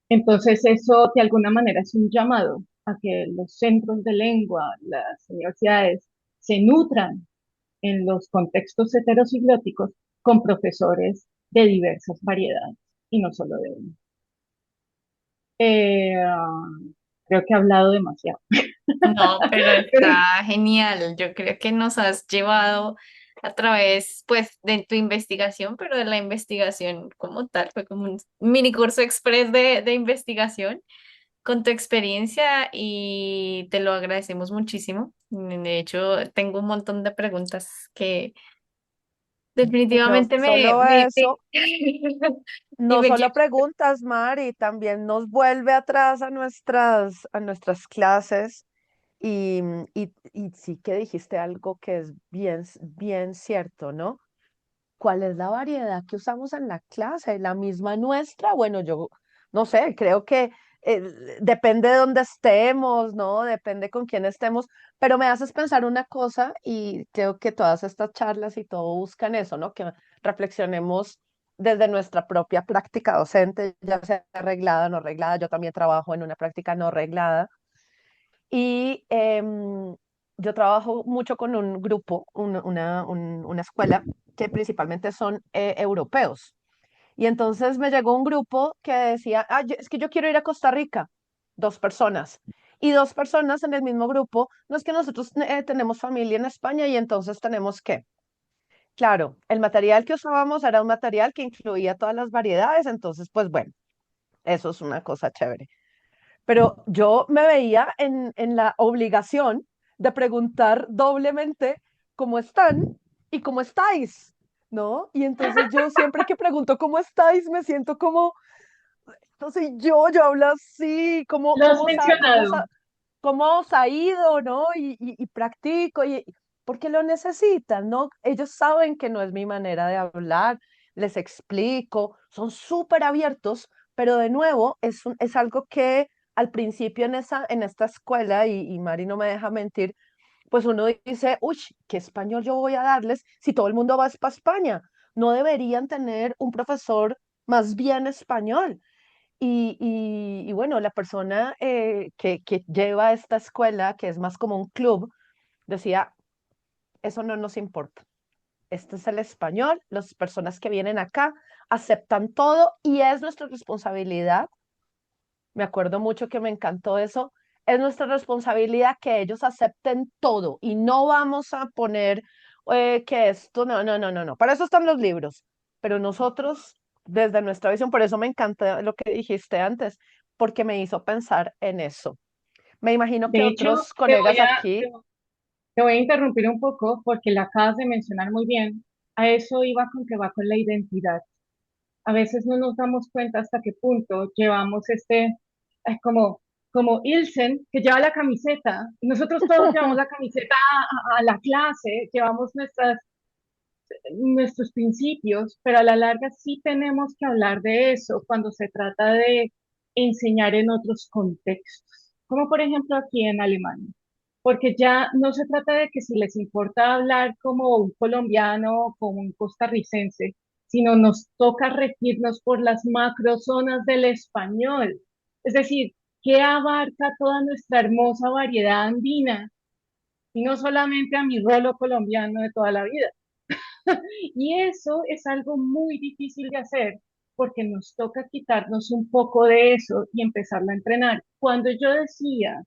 Entonces, eso de alguna manera es un llamado a que los centros de lengua, las universidades, se nutran en los contextos heterociglóticos con profesores de diversas variedades y no solo de uno. Eh, Creo que he hablado demasiado. No, pero Pero está genial. Yo creo que nos has llevado a través, pues, de tu investigación, pero de la investigación como tal. Fue como un mini curso express de investigación con tu experiencia y te lo agradecemos muchísimo. De hecho, tengo un montón de preguntas que Y no definitivamente solo eso, y no me solo preguntas, Mari, también nos vuelve atrás a nuestras clases y sí que dijiste algo que es bien cierto, ¿no? ¿Cuál es la variedad que usamos en la clase? ¿La misma nuestra? Bueno, yo no sé, creo que depende de dónde estemos, ¿no? Depende con quién estemos, pero me haces pensar una cosa y creo que todas estas charlas y todo buscan eso, ¿no? Que reflexionemos desde nuestra propia práctica docente, ya sea reglada o no reglada. Yo también trabajo en una práctica no reglada y yo trabajo mucho con un grupo, una escuela que principalmente son europeos. Y entonces me llegó un grupo que decía, ah, es que yo quiero ir a Costa Rica, dos personas. Y dos personas en el mismo grupo, no es que nosotros tenemos familia en España y entonces tenemos que, claro, el material que usábamos era un material que incluía todas las variedades, entonces pues bueno, eso es una cosa chévere, pero yo me veía en la obligación de preguntar doblemente cómo están y cómo estáis, ¿no? Y entonces yo siempre que pregunto cómo estáis, me siento como, entonces yo hablo así, lo has mencionado. ¿cómo os ha ido, no? Y practico, porque lo necesitan, ¿no? Ellos saben que no es mi manera de hablar, les explico, son súper abiertos, pero de nuevo es algo que al principio en esta escuela, y Mari no me deja mentir, pues uno dice, uy, ¿qué español yo voy a darles si todo el mundo va para España? No deberían tener un profesor más bien español. Y bueno, la persona que lleva esta escuela, que es más como un club, decía, eso no nos importa. Este es el español, las personas que vienen acá aceptan todo y es nuestra responsabilidad. Me acuerdo mucho que me encantó eso. Es nuestra responsabilidad que ellos acepten todo y no vamos a poner que esto, no, no, no, no, no. Para eso están los libros. Pero nosotros, desde nuestra visión, por eso me encanta lo que dijiste antes, porque me hizo pensar en eso. Me imagino que De hecho, otros colegas aquí, te voy a interrumpir un poco porque la acabas de mencionar muy bien. A eso iba con que va con la identidad. A veces no nos damos cuenta hasta qué punto llevamos como, como Ilsen, que lleva la camiseta. Nosotros todos llevamos la camiseta a la clase, llevamos nuestros principios, pero a la larga sí tenemos que hablar de eso cuando se trata de enseñar en otros contextos, como por ejemplo aquí en Alemania, porque ya no se trata de que si les importa hablar como un colombiano o como un costarricense, sino nos toca regirnos por las macrozonas del español, es decir, que abarca toda nuestra hermosa variedad andina y no solamente a mi rolo colombiano de toda la vida. Y eso es algo muy difícil de hacer porque nos toca quitarnos un poco de eso y empezarlo a entrenar. Cuando yo decía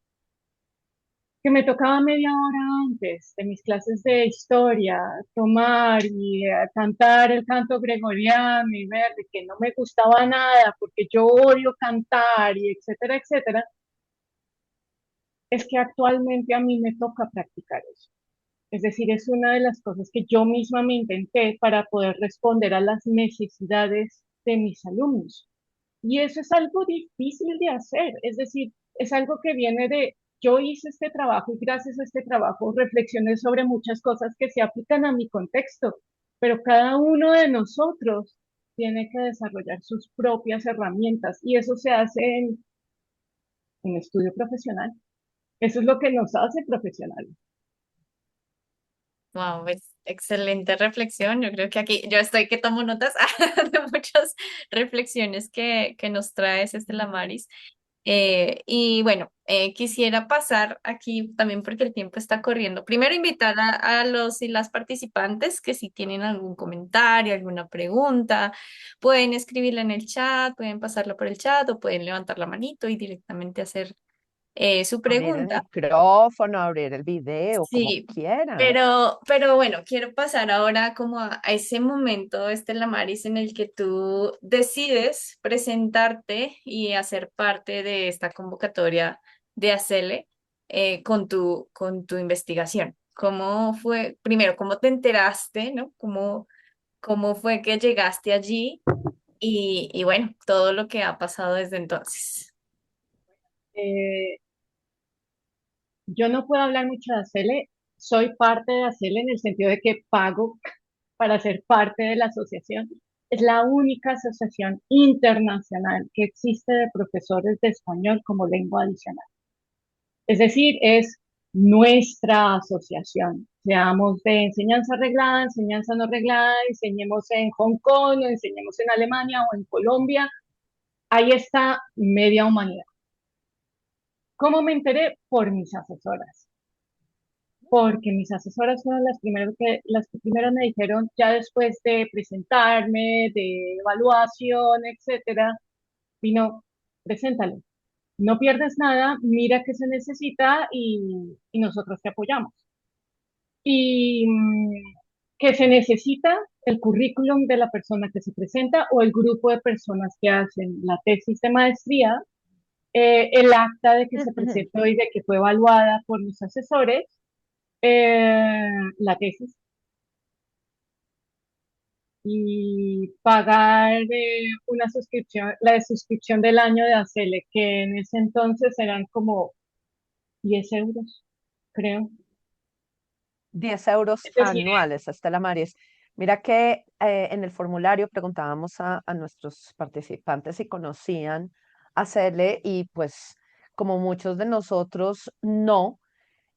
que me tocaba media hora antes de mis clases de historia tomar y cantar el canto gregoriano y ver de que no me gustaba nada porque yo odio cantar y etcétera, etcétera, es que actualmente a mí me toca practicar eso. Es decir, es una de las cosas que yo misma me intenté para poder responder a las necesidades de mis alumnos. Y eso es algo difícil de hacer. Es decir, es algo que viene de, yo hice este trabajo y gracias a este trabajo reflexioné sobre muchas cosas que se aplican a mi contexto, pero cada uno de nosotros tiene que desarrollar sus propias herramientas y eso se hace en un estudio profesional. Eso es lo que nos hace profesionales. Wow, es excelente reflexión. Yo creo que aquí yo estoy que tomo notas de muchas reflexiones que nos traes, Estela Maris. Y bueno, quisiera pasar aquí también porque el tiempo está corriendo. Primero invitar a los y las participantes que si tienen algún comentario, alguna pregunta, pueden escribirla en el chat, pueden pasarla por el chat o pueden levantar la manito y directamente hacer su abrir el pregunta. micrófono, abrir el video, como Sí, quieran. pero bueno, quiero pasar ahora como a ese momento, Estela Maris, en el que tú decides presentarte y hacer parte de esta convocatoria de ACELE con tu investigación. ¿Cómo fue, primero, cómo te enteraste, ¿no? Cómo fue que llegaste allí? Y bueno, todo lo que ha pasado desde entonces. Eh, yo no puedo hablar mucho de ACELE, soy parte de ACELE en el sentido de que pago para ser parte de la asociación. Es la única asociación internacional que existe de profesores de español como lengua adicional. Es decir, es nuestra asociación. Seamos de enseñanza reglada, enseñanza no reglada, enseñemos en Hong Kong, o enseñemos en Alemania o en Colombia. Ahí está media humanidad. ¿Cómo me enteré? Por mis asesoras. Porque mis asesoras fueron las que primero me dijeron, ya después de presentarme, de evaluación, etcétera, vino, preséntalo. No pierdes nada, mira qué se necesita y nosotros te apoyamos. Y que se necesita el currículum de la persona que se presenta o el grupo de personas que hacen la tesis de maestría, el acta de que se presentó y de que fue evaluada por los asesores, la tesis y pagar una suscripción, la de suscripción del año de ACELE, que en ese entonces eran como 10 euros, creo. 10 € Es decir, anuales, Estela Maris. Mira que en el formulario preguntábamos a nuestros participantes si conocían a Cele y pues como muchos de nosotros no,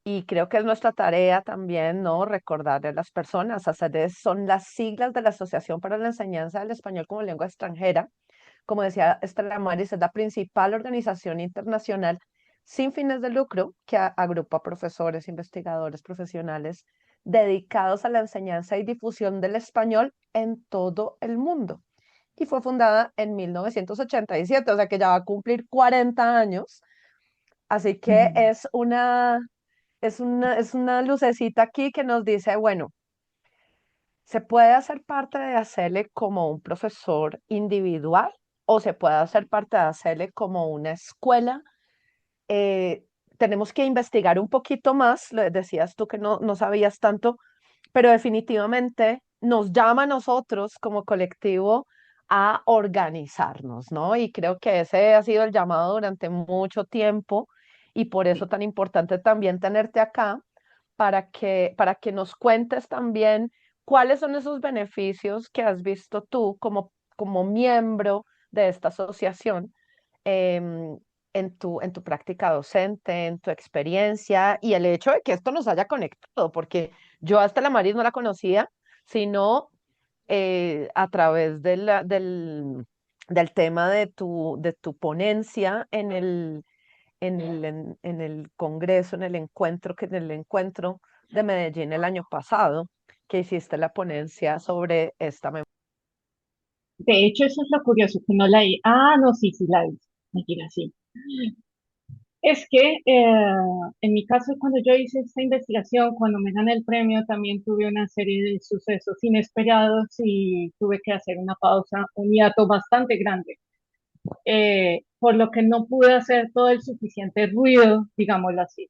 y creo que es nuestra tarea también, ¿no? Recordarle a las personas, ACELE son las siglas de la Asociación para la Enseñanza del Español como Lengua Extranjera. Como decía Estela Maris, es la principal organización internacional sin fines de lucro que agrupa profesores, investigadores, profesionales dedicados a la enseñanza y difusión del español en todo el mundo. Y fue fundada en 1987, o sea que ya va a cumplir 40 años. Así que ujú. es una lucecita aquí que nos dice, bueno, se puede hacer parte de hacerle como un profesor individual o se puede hacer parte de hacerle como una escuela. Eh, Tenemos que investigar un poquito más, lo decías tú que no sabías tanto, pero definitivamente nos llama a nosotros como colectivo a organizarnos, ¿no? Y creo que ese ha sido el llamado durante mucho tiempo y por eso tan importante también tenerte acá para que nos cuentes también cuáles son esos beneficios que has visto tú como miembro de esta asociación em, en tu práctica docente, en tu experiencia y el hecho de que esto nos haya conectado, porque yo hasta la Maris no la conocía, sino a través del tema de tu ponencia en el congreso, en el encuentro de Medellín el año pasado, que hiciste la ponencia sobre esta memoria. De hecho, eso es lo curioso, que no la hi. Ah, no, sí, sí la hice. Mentira, sí. Es que en mi caso, cuando yo hice esta investigación, cuando me gané el premio, también tuve una serie de sucesos inesperados y tuve que hacer una pausa, un hiato bastante grande, por lo que no pude hacer todo el suficiente ruido, digámoslo así.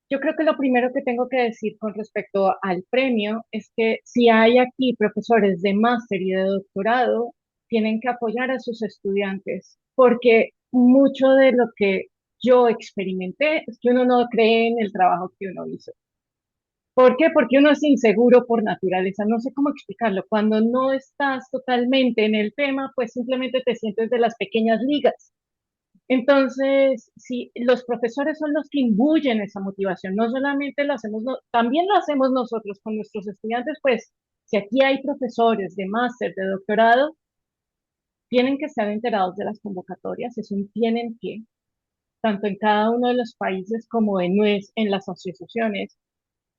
Yo creo que lo primero que tengo que decir con respecto al premio es que si hay aquí profesores de máster y de doctorado, tienen que apoyar a sus estudiantes, porque mucho de lo que yo experimenté es que uno no cree en el trabajo que uno hizo. ¿Por qué? Porque uno es inseguro por naturaleza. No sé cómo explicarlo. Cuando no estás totalmente en el tema, pues simplemente te sientes de las pequeñas ligas. Entonces, si los profesores son los que imbuyen esa motivación, no solamente lo hacemos, también lo hacemos nosotros con nuestros estudiantes, pues si aquí hay profesores de máster, de doctorado, tienen que estar enterados de las convocatorias, es un tienen que, tanto en cada uno de los países como en las asociaciones,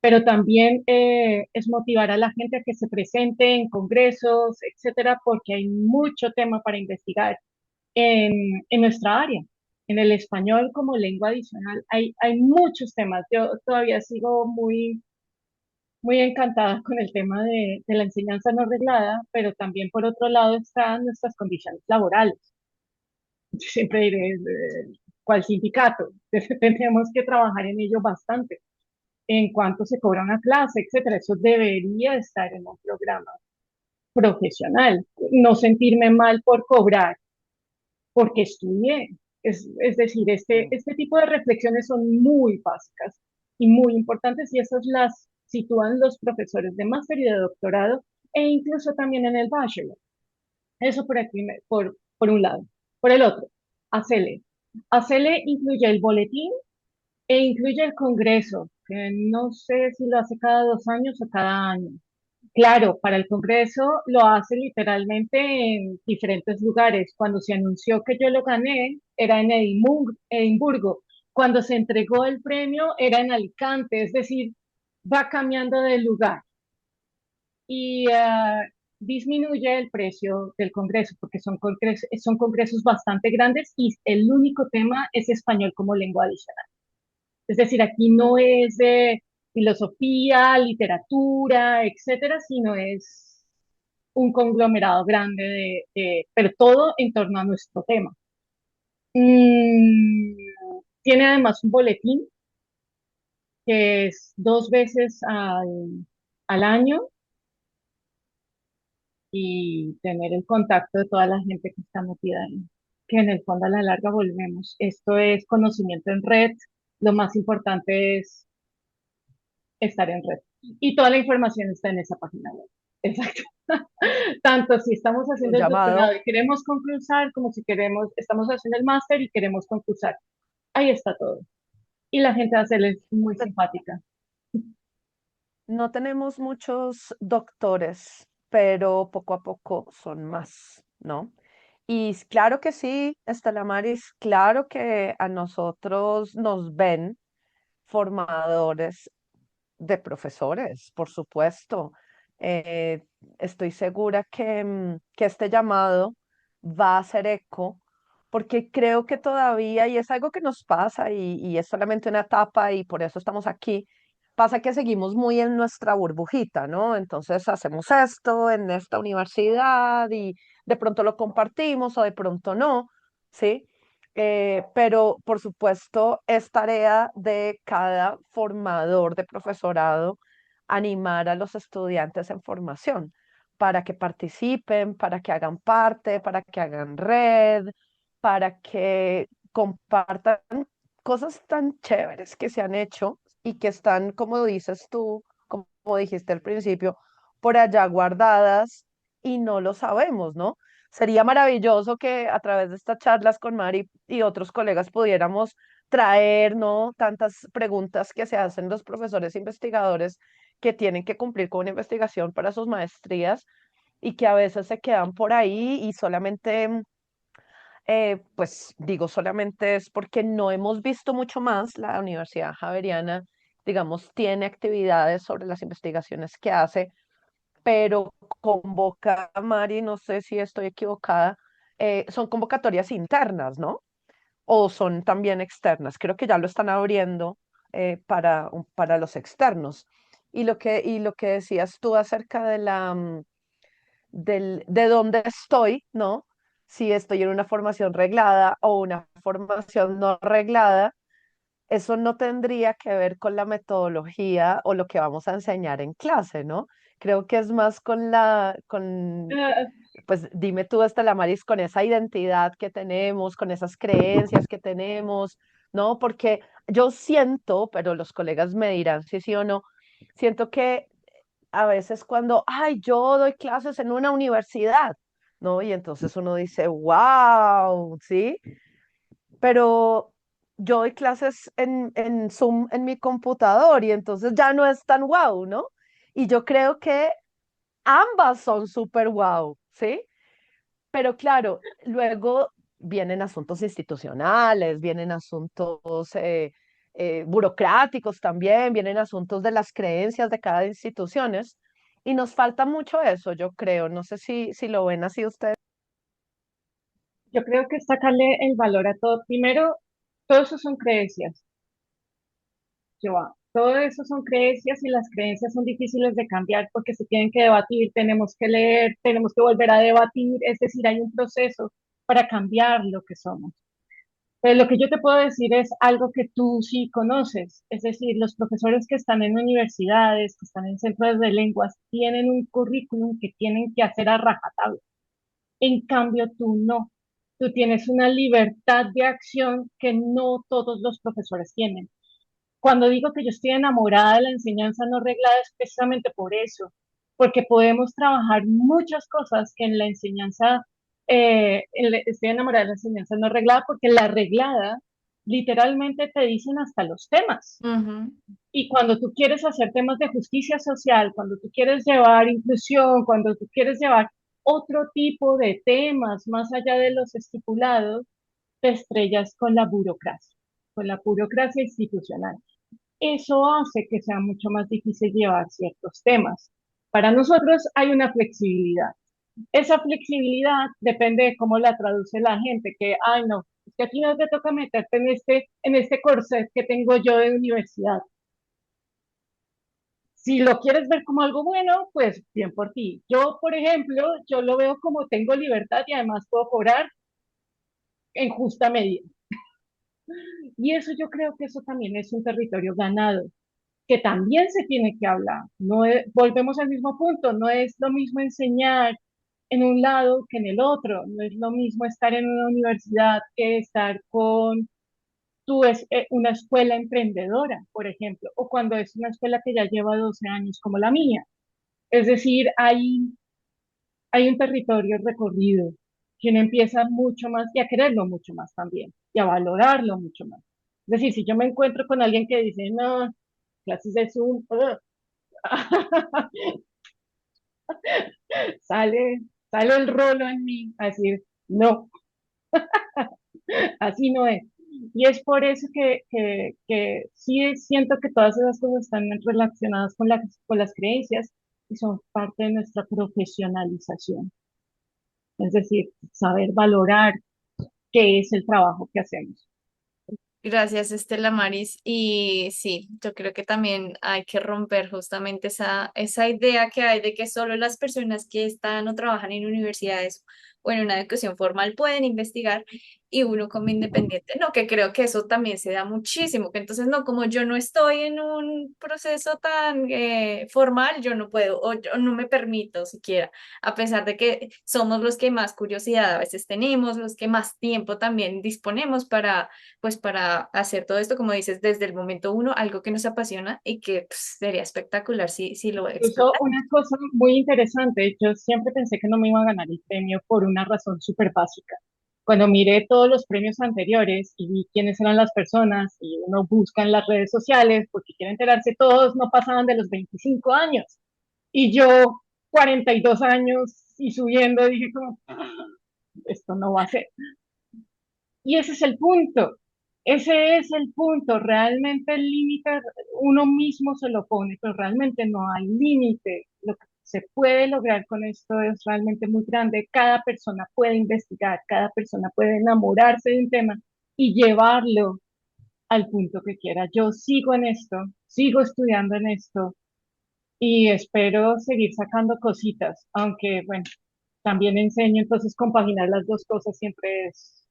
pero también es motivar a la gente a que se presente en congresos, etcétera, porque hay mucho tema para investigar en nuestra área. En el español como lengua adicional hay muchos temas. Yo todavía sigo muy encantada con el tema de la enseñanza no reglada, pero también por otro lado están nuestras condiciones laborales. Yo siempre diré, ¿cuál sindicato? Tenemos que trabajar en ello bastante. En cuánto se cobra una clase, etcétera. Eso debería estar en un programa profesional. No sentirme mal por cobrar porque estudié. Es decir, este tipo de reflexiones son muy básicas y muy importantes y esas las sitúan los profesores de máster y de doctorado e incluso también en el bachelor. Eso por aquí, por un lado. Por el otro, ACELE. ACELE incluye el boletín e incluye el congreso, que no sé si lo hace cada 2 años o cada año. Claro, para el Congreso lo hace literalmente en diferentes lugares. Cuando se anunció que yo lo gané, era en Edimburgo. Cuando se entregó el premio, era en Alicante. Es decir, va cambiando de lugar y disminuye el precio del Congreso, porque son congresos bastante grandes y el único tema es español como lengua adicional. Es decir, aquí no es de filosofía, literatura, etcétera, sino es un conglomerado grande pero todo en torno a nuestro tema. Mm, tiene además un boletín que es 2 veces al año y tener el contacto de toda la gente que está metida ahí, que en el fondo a la larga volvemos. Esto es conocimiento en red, lo más importante es estar en red. Y toda la información está en esa página web. Exacto. Tanto si estamos Un haciendo el llamado. doctorado y queremos concursar, como si queremos, estamos haciendo el máster y queremos concursar. Ahí está todo. Y la gente hace es muy simpática. No tenemos muchos doctores, pero poco a poco son más, ¿no? Y claro que sí, Estela Maris, claro que a nosotros nos ven formadores de profesores, por supuesto. Eh, Estoy segura que este llamado va a hacer eco, porque creo que todavía, y es algo que nos pasa, y es solamente una etapa, y por eso estamos aquí, pasa que seguimos muy en nuestra burbujita, ¿no? Entonces hacemos esto en esta universidad y de pronto lo compartimos o de pronto no, ¿sí? Pero por supuesto es tarea de cada formador de profesorado animar a los estudiantes en formación para que participen, para que hagan parte, para que hagan red, para que compartan cosas tan chéveres que se han hecho y que están, como dices tú, como dijiste al principio, por allá guardadas y no lo sabemos, ¿no? Sería maravilloso que a través de estas charlas con Mari y otros colegas pudiéramos traer, ¿no? Tantas preguntas que se hacen los profesores investigadores que tienen que cumplir con una investigación para sus maestrías y que a veces se quedan por ahí y solamente, pues digo, solamente es porque no hemos visto mucho más. La Universidad Javeriana, digamos, tiene actividades sobre las investigaciones que hace, pero convoca, Mari, no sé si estoy equivocada, son convocatorias internas, ¿no? O son también externas. Creo que ya lo están abriendo para los externos. Y lo que decías tú acerca de de dónde estoy, ¿no? Si estoy en una formación reglada o una formación no reglada, eso no tendría que ver con la metodología o lo que vamos a enseñar en clase, ¿no? Creo que es más Ah, pues dime tú, Estela Maris, con esa identidad que tenemos, con esas creencias que tenemos, ¿no? Porque yo siento, pero los colegas me dirán si sí o no, siento que a veces cuando, ay, yo doy clases en una universidad, ¿no? Y entonces uno dice, wow, ¿sí? Pero yo doy clases en Zoom en mi computador y entonces ya no es tan wow, ¿no? Y yo creo que ambas son súper wow, ¿sí? Pero claro, luego vienen asuntos institucionales, vienen asuntos burocráticos también, vienen asuntos de las creencias de cada institución y nos falta mucho eso, yo creo. No sé si lo ven así ustedes. yo creo que es sacarle el valor a todo. Primero, todo eso son creencias, Joa. Todo eso son creencias y las creencias son difíciles de cambiar porque se tienen que debatir, tenemos que leer, tenemos que volver a debatir, es decir, hay un proceso para cambiar lo que somos. Pero lo que yo te puedo decir es algo que tú sí conoces, es decir, los profesores que están en universidades, que están en centros de lenguas, tienen un currículum que tienen que hacer a rajatabla. En cambio, tú no. Tú tienes una libertad de acción que no todos los profesores tienen. Cuando digo que yo estoy enamorada de la enseñanza no reglada es precisamente por eso, porque podemos trabajar muchas cosas que en la enseñanza, estoy enamorada de la enseñanza no reglada porque la reglada literalmente te dicen hasta los temas. Ujú. Y cuando tú quieres hacer temas de justicia social, cuando tú quieres llevar inclusión, cuando tú quieres llevar otro tipo de temas más allá de los estipulados, te estrellas con la burocracia institucional. Eso hace que sea mucho más difícil llevar ciertos temas. Para nosotros hay una flexibilidad. Esa flexibilidad depende de cómo la traduce la gente, que, ay, no, es que a ti no te toca meterte en este corset que tengo yo de universidad. Si lo quieres ver como algo bueno, pues bien por ti. Yo, por ejemplo, yo lo veo como tengo libertad y además puedo cobrar en justa medida. Y eso yo creo que eso también es un territorio ganado, que también se tiene que hablar. No volvemos al mismo punto, no es lo mismo enseñar en un lado que en el otro, no es lo mismo estar en una universidad que estar con tú es una escuela emprendedora, por ejemplo, o cuando es una escuela que ya lleva 12 años como la mía. Es decir, hay un territorio recorrido que uno empieza mucho más y a quererlo mucho más también y a valorarlo mucho más. Es decir, si yo me encuentro con alguien que dice, no, clases de Zoom, sale, sale el rolo en mí a decir, no, así no es. Y es por eso que sí siento que todas esas cosas están relacionadas con las creencias y son parte de nuestra profesionalización. Es decir, saber valorar qué es el trabajo que hacemos. Gracias, Estela Maris. Y sí, yo creo que también hay que romper justamente esa idea que hay de que solo las personas que están o trabajan en universidades o en una educación formal pueden investigar y uno como independiente. No, que creo que eso también se da muchísimo, que entonces no, como yo no estoy en un proceso tan formal, yo no puedo o yo no me permito siquiera, a pesar de que somos los que más curiosidad a veces tenemos, los que más tiempo también disponemos para pues para hacer todo esto, como dices, desde el momento uno, algo que nos apasiona y que pues, sería espectacular si lo Incluso explotar. una cosa muy interesante, yo siempre pensé que no me iba a ganar el premio por una razón súper básica. Cuando miré todos los premios anteriores y vi quiénes eran las personas y uno busca en las redes sociales porque quiere enterarse, todos no pasaban de los 25 años. Y yo, 42 años y subiendo, dije como, esto no va a ser. Y ese es el punto. Ese es el punto. Realmente el límite uno mismo se lo pone, pero realmente no hay límite. Lo que se puede lograr con esto es realmente muy grande. Cada persona puede investigar, cada persona puede enamorarse de un tema y llevarlo al punto que quiera. Yo sigo en esto, sigo estudiando en esto y espero seguir sacando cositas, aunque bueno, también enseño, entonces compaginar las dos cosas siempre es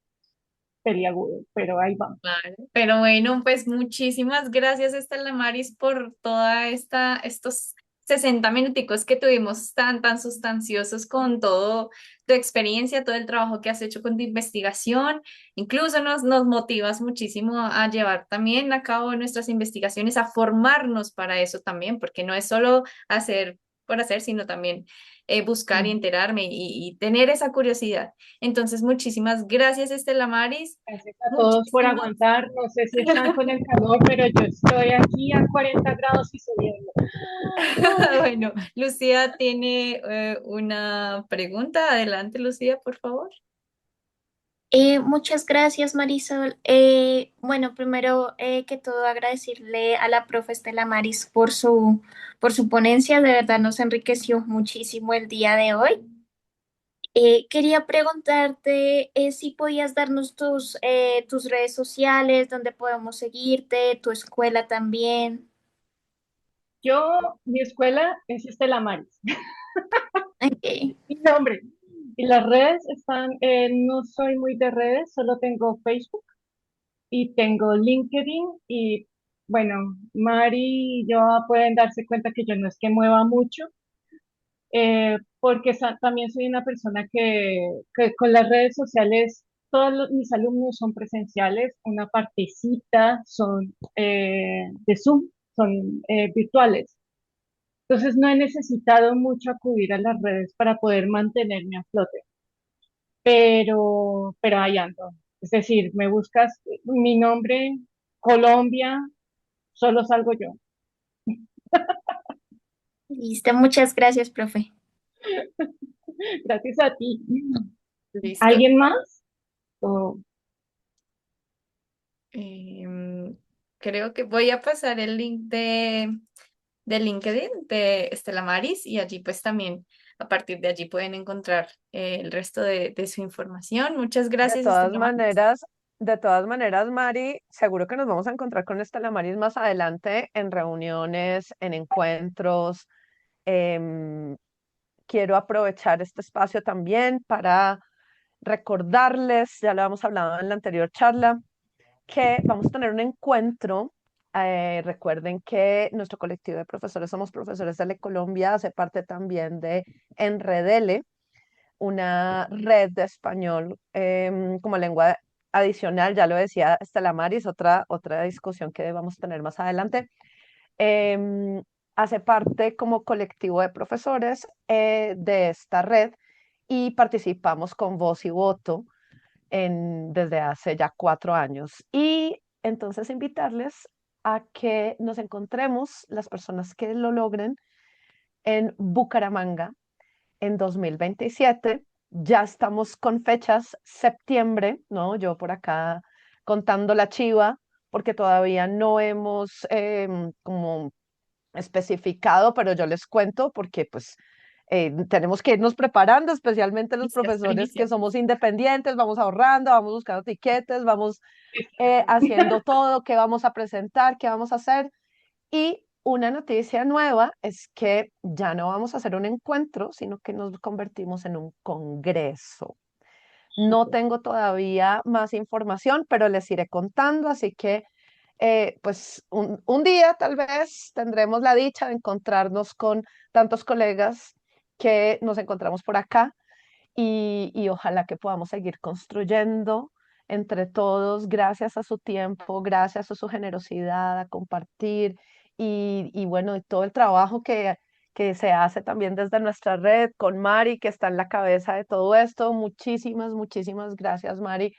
peliagudo, pero ahí vamos. Vale. Pero bueno, pues muchísimas gracias, Estela Maris, por estos 60 minuticos que tuvimos tan sustanciosos con todo tu experiencia, todo el trabajo que has hecho con tu investigación. Incluso nos motivas muchísimo a llevar también a cabo nuestras investigaciones, a formarnos para eso también, porque no es solo hacer por hacer, sino también buscar y enterarme y tener esa curiosidad. Entonces, muchísimas gracias, Estela Maris. Gracias a todos por Muchísimas. aguantar. No sé si están con el calor, pero yo estoy aquí a 40 grados y subiendo. Bueno, Lucía tiene una pregunta. Adelante, Lucía, por favor. Muchas gracias, Marisol. Bueno, primero que todo agradecerle a la profe Estela Maris por su ponencia. De verdad nos enriqueció muchísimo el día de hoy. Quería preguntarte si podías darnos tus redes sociales, donde podemos seguirte, tu escuela también. Mi escuela es Estela Maris, Ok. mi nombre. Y las redes están, no soy muy de redes, solo tengo Facebook y tengo LinkedIn y bueno, Mari y yo pueden darse cuenta que yo no es que mueva mucho, porque también soy una persona que con las redes sociales, mis alumnos son presenciales, una partecita son de Zoom, son virtuales. Entonces no he necesitado mucho acudir a las redes para poder mantenerme a flote, pero ahí ando. Es decir, me buscas mi nombre, Colombia, solo salgo yo. Listo, muchas gracias, profe. Gracias a ti. Listo. ¿Alguien más? O- Em, Creo que voy a pasar el link de LinkedIn de Estela Maris y allí pues también a partir de allí pueden encontrar el resto de su información. Muchas De gracias, todas Estela Maris. maneras, de todas maneras, Mari, seguro que nos vamos a encontrar con Estela Maris más adelante en reuniones, en encuentros. Em, Quiero aprovechar este espacio también para recordarles, ya lo habíamos hablado en la anterior charla, que vamos a tener un encuentro. Recuerden que nuestro colectivo de profesores Somos Profesores de Colombia hace parte también de Enredele, una red de español como lengua adicional, ya lo decía Estela Maris, otra discusión que vamos a tener más adelante. em, Hace parte como colectivo de profesores de esta red y participamos con voz y voto desde hace ya 4 años. Y entonces invitarles a que nos encontremos, las personas que lo logren, en Bucaramanga en 2027. Ya estamos con fechas, septiembre, ¿no? Yo por acá contando la chiva, porque todavía no hemos como especificado, pero yo les cuento porque pues tenemos que irnos preparando, especialmente los Primicias, profesores que primicias. somos independientes, vamos ahorrando, vamos buscando tiquetes, vamos haciendo todo, qué vamos a presentar, qué vamos a hacer. Y una noticia nueva es que ya no vamos a hacer un encuentro, sino que nos convertimos en un congreso. No Súper. tengo todavía más información, pero les iré contando, así que pues un día tal vez tendremos la dicha de encontrarnos con tantos colegas que nos encontramos por acá y ojalá que podamos seguir construyendo entre todos, gracias a su tiempo, gracias a su generosidad, a compartir y bueno, y todo el trabajo que se hace también desde nuestra red con Mari, que está en la cabeza de todo esto. Muchísimas, muchísimas gracias, Mari,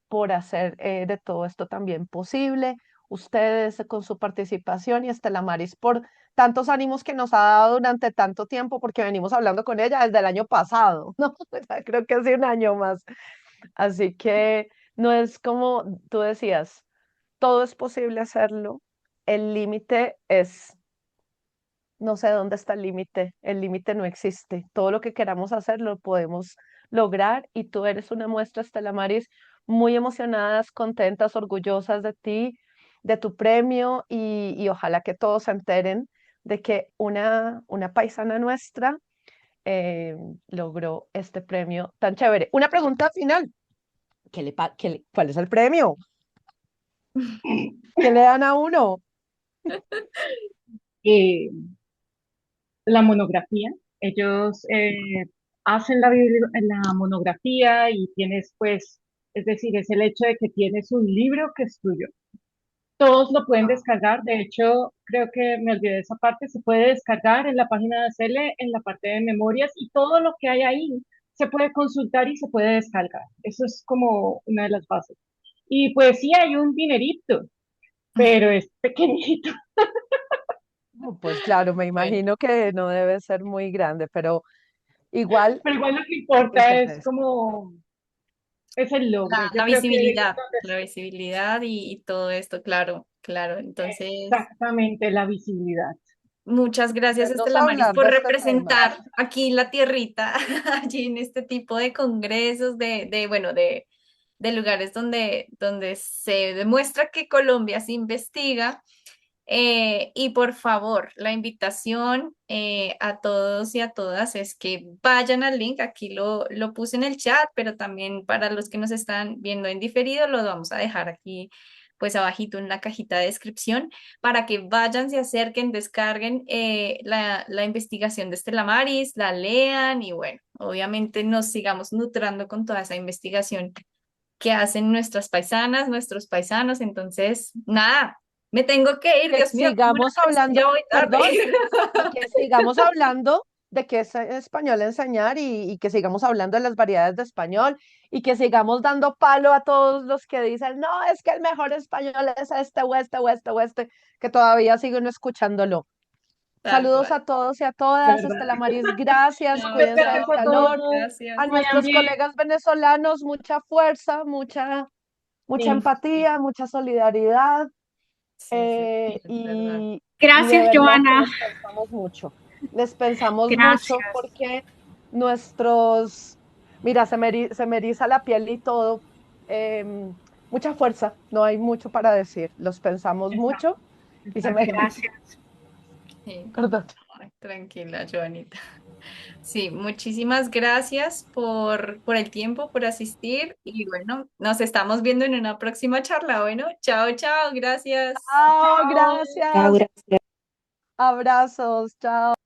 por hacer de todo esto también posible. Ustedes con su participación y Estela Maris por tantos ánimos que nos ha dado durante tanto tiempo, porque venimos hablando con ella desde el año pasado, ¿no? O sea, creo que hace un año más. Así que no es como tú decías, todo es posible hacerlo. El límite es, no sé dónde está el límite no existe. Todo lo que queramos hacer lo podemos lograr y tú eres una muestra, Estela Maris, muy emocionadas, contentas, orgullosas de ti, de tu premio y ojalá que todos se enteren de que una paisana nuestra eh, logró este premio tan chévere. Una pregunta final, ¿cuál es el premio? ¿Qué le dan a uno? Eh, la monografía, ellos hacen la monografía y tienes pues, es decir, es el hecho de que tienes un libro que es tuyo. Todos lo pueden descargar, de hecho, creo que me olvidé de esa parte, se puede descargar en la página de CELE, en la parte de memorias y todo lo que hay ahí se puede consultar y se puede descargar. Eso es como una de las bases. Y pues sí, hay un dinerito, pero es pequeñito. No, pues claro, me Bueno, imagino que no debe ser muy grande, pero igual, Pero igual lo que pues importa se es agradece. como, es el logro. Yo la creo que visibilidad, donde la visibilidad y todo esto, claro, claro. Entonces, exactamente la visibilidad. muchas gracias, Vernos Estela Maris, hablar por de este tema. representar aquí la tierrita, allí en este tipo de congresos, bueno, de lugares donde se demuestra que Colombia se investiga. Y por favor, la invitación a todos y a todas es que vayan al link, aquí lo puse en el chat, pero también para los que nos están viendo en diferido, lo vamos a dejar aquí pues abajito en la cajita de descripción para que vayan, se acerquen, descarguen la investigación de Estela Maris, la lean y bueno, obviamente nos sigamos nutrando con toda esa investigación que hacen nuestras paisanas, nuestros paisanos. Entonces, nada, me tengo que ir, Que Dios mío, tengo una sigamos clase, ya hablando, voy tarde. perdón, y que sigamos hablando de qué es español enseñar y que sigamos hablando de las variedades de español y que sigamos dando palo a todos los que dicen, no, es que el mejor español es este o este o este o este, que todavía siguen escuchándolo. Tal Saludos cual. a todos y a todas. ¿Verdad? Estela Maris, gracias. Chao, Cuídense Gracias del chao. a calor. todos. A Gracias. Vayan nuestros bien. colegas venezolanos, mucha fuerza, mucha Sí, empatía, mucha solidaridad. Sí, sí, sí, es verdad. Y de Gracias, verdad que Joana. les pensamos mucho. Les pensamos mucho Gracias. porque nuestros, mira, se me eriza la piel y todo. em, Mucha fuerza, no hay mucho para decir. Los pensamos mucho y se me exactamente. eriza. Gracias. Sí. Perdón. Ay, tranquila, Joanita. Sí, muchísimas gracias por el tiempo, por asistir y bueno, nos estamos viendo en una próxima charla. Bueno, chao, chao, gracias. Chao, Chao. gracias. Abrazos, chao.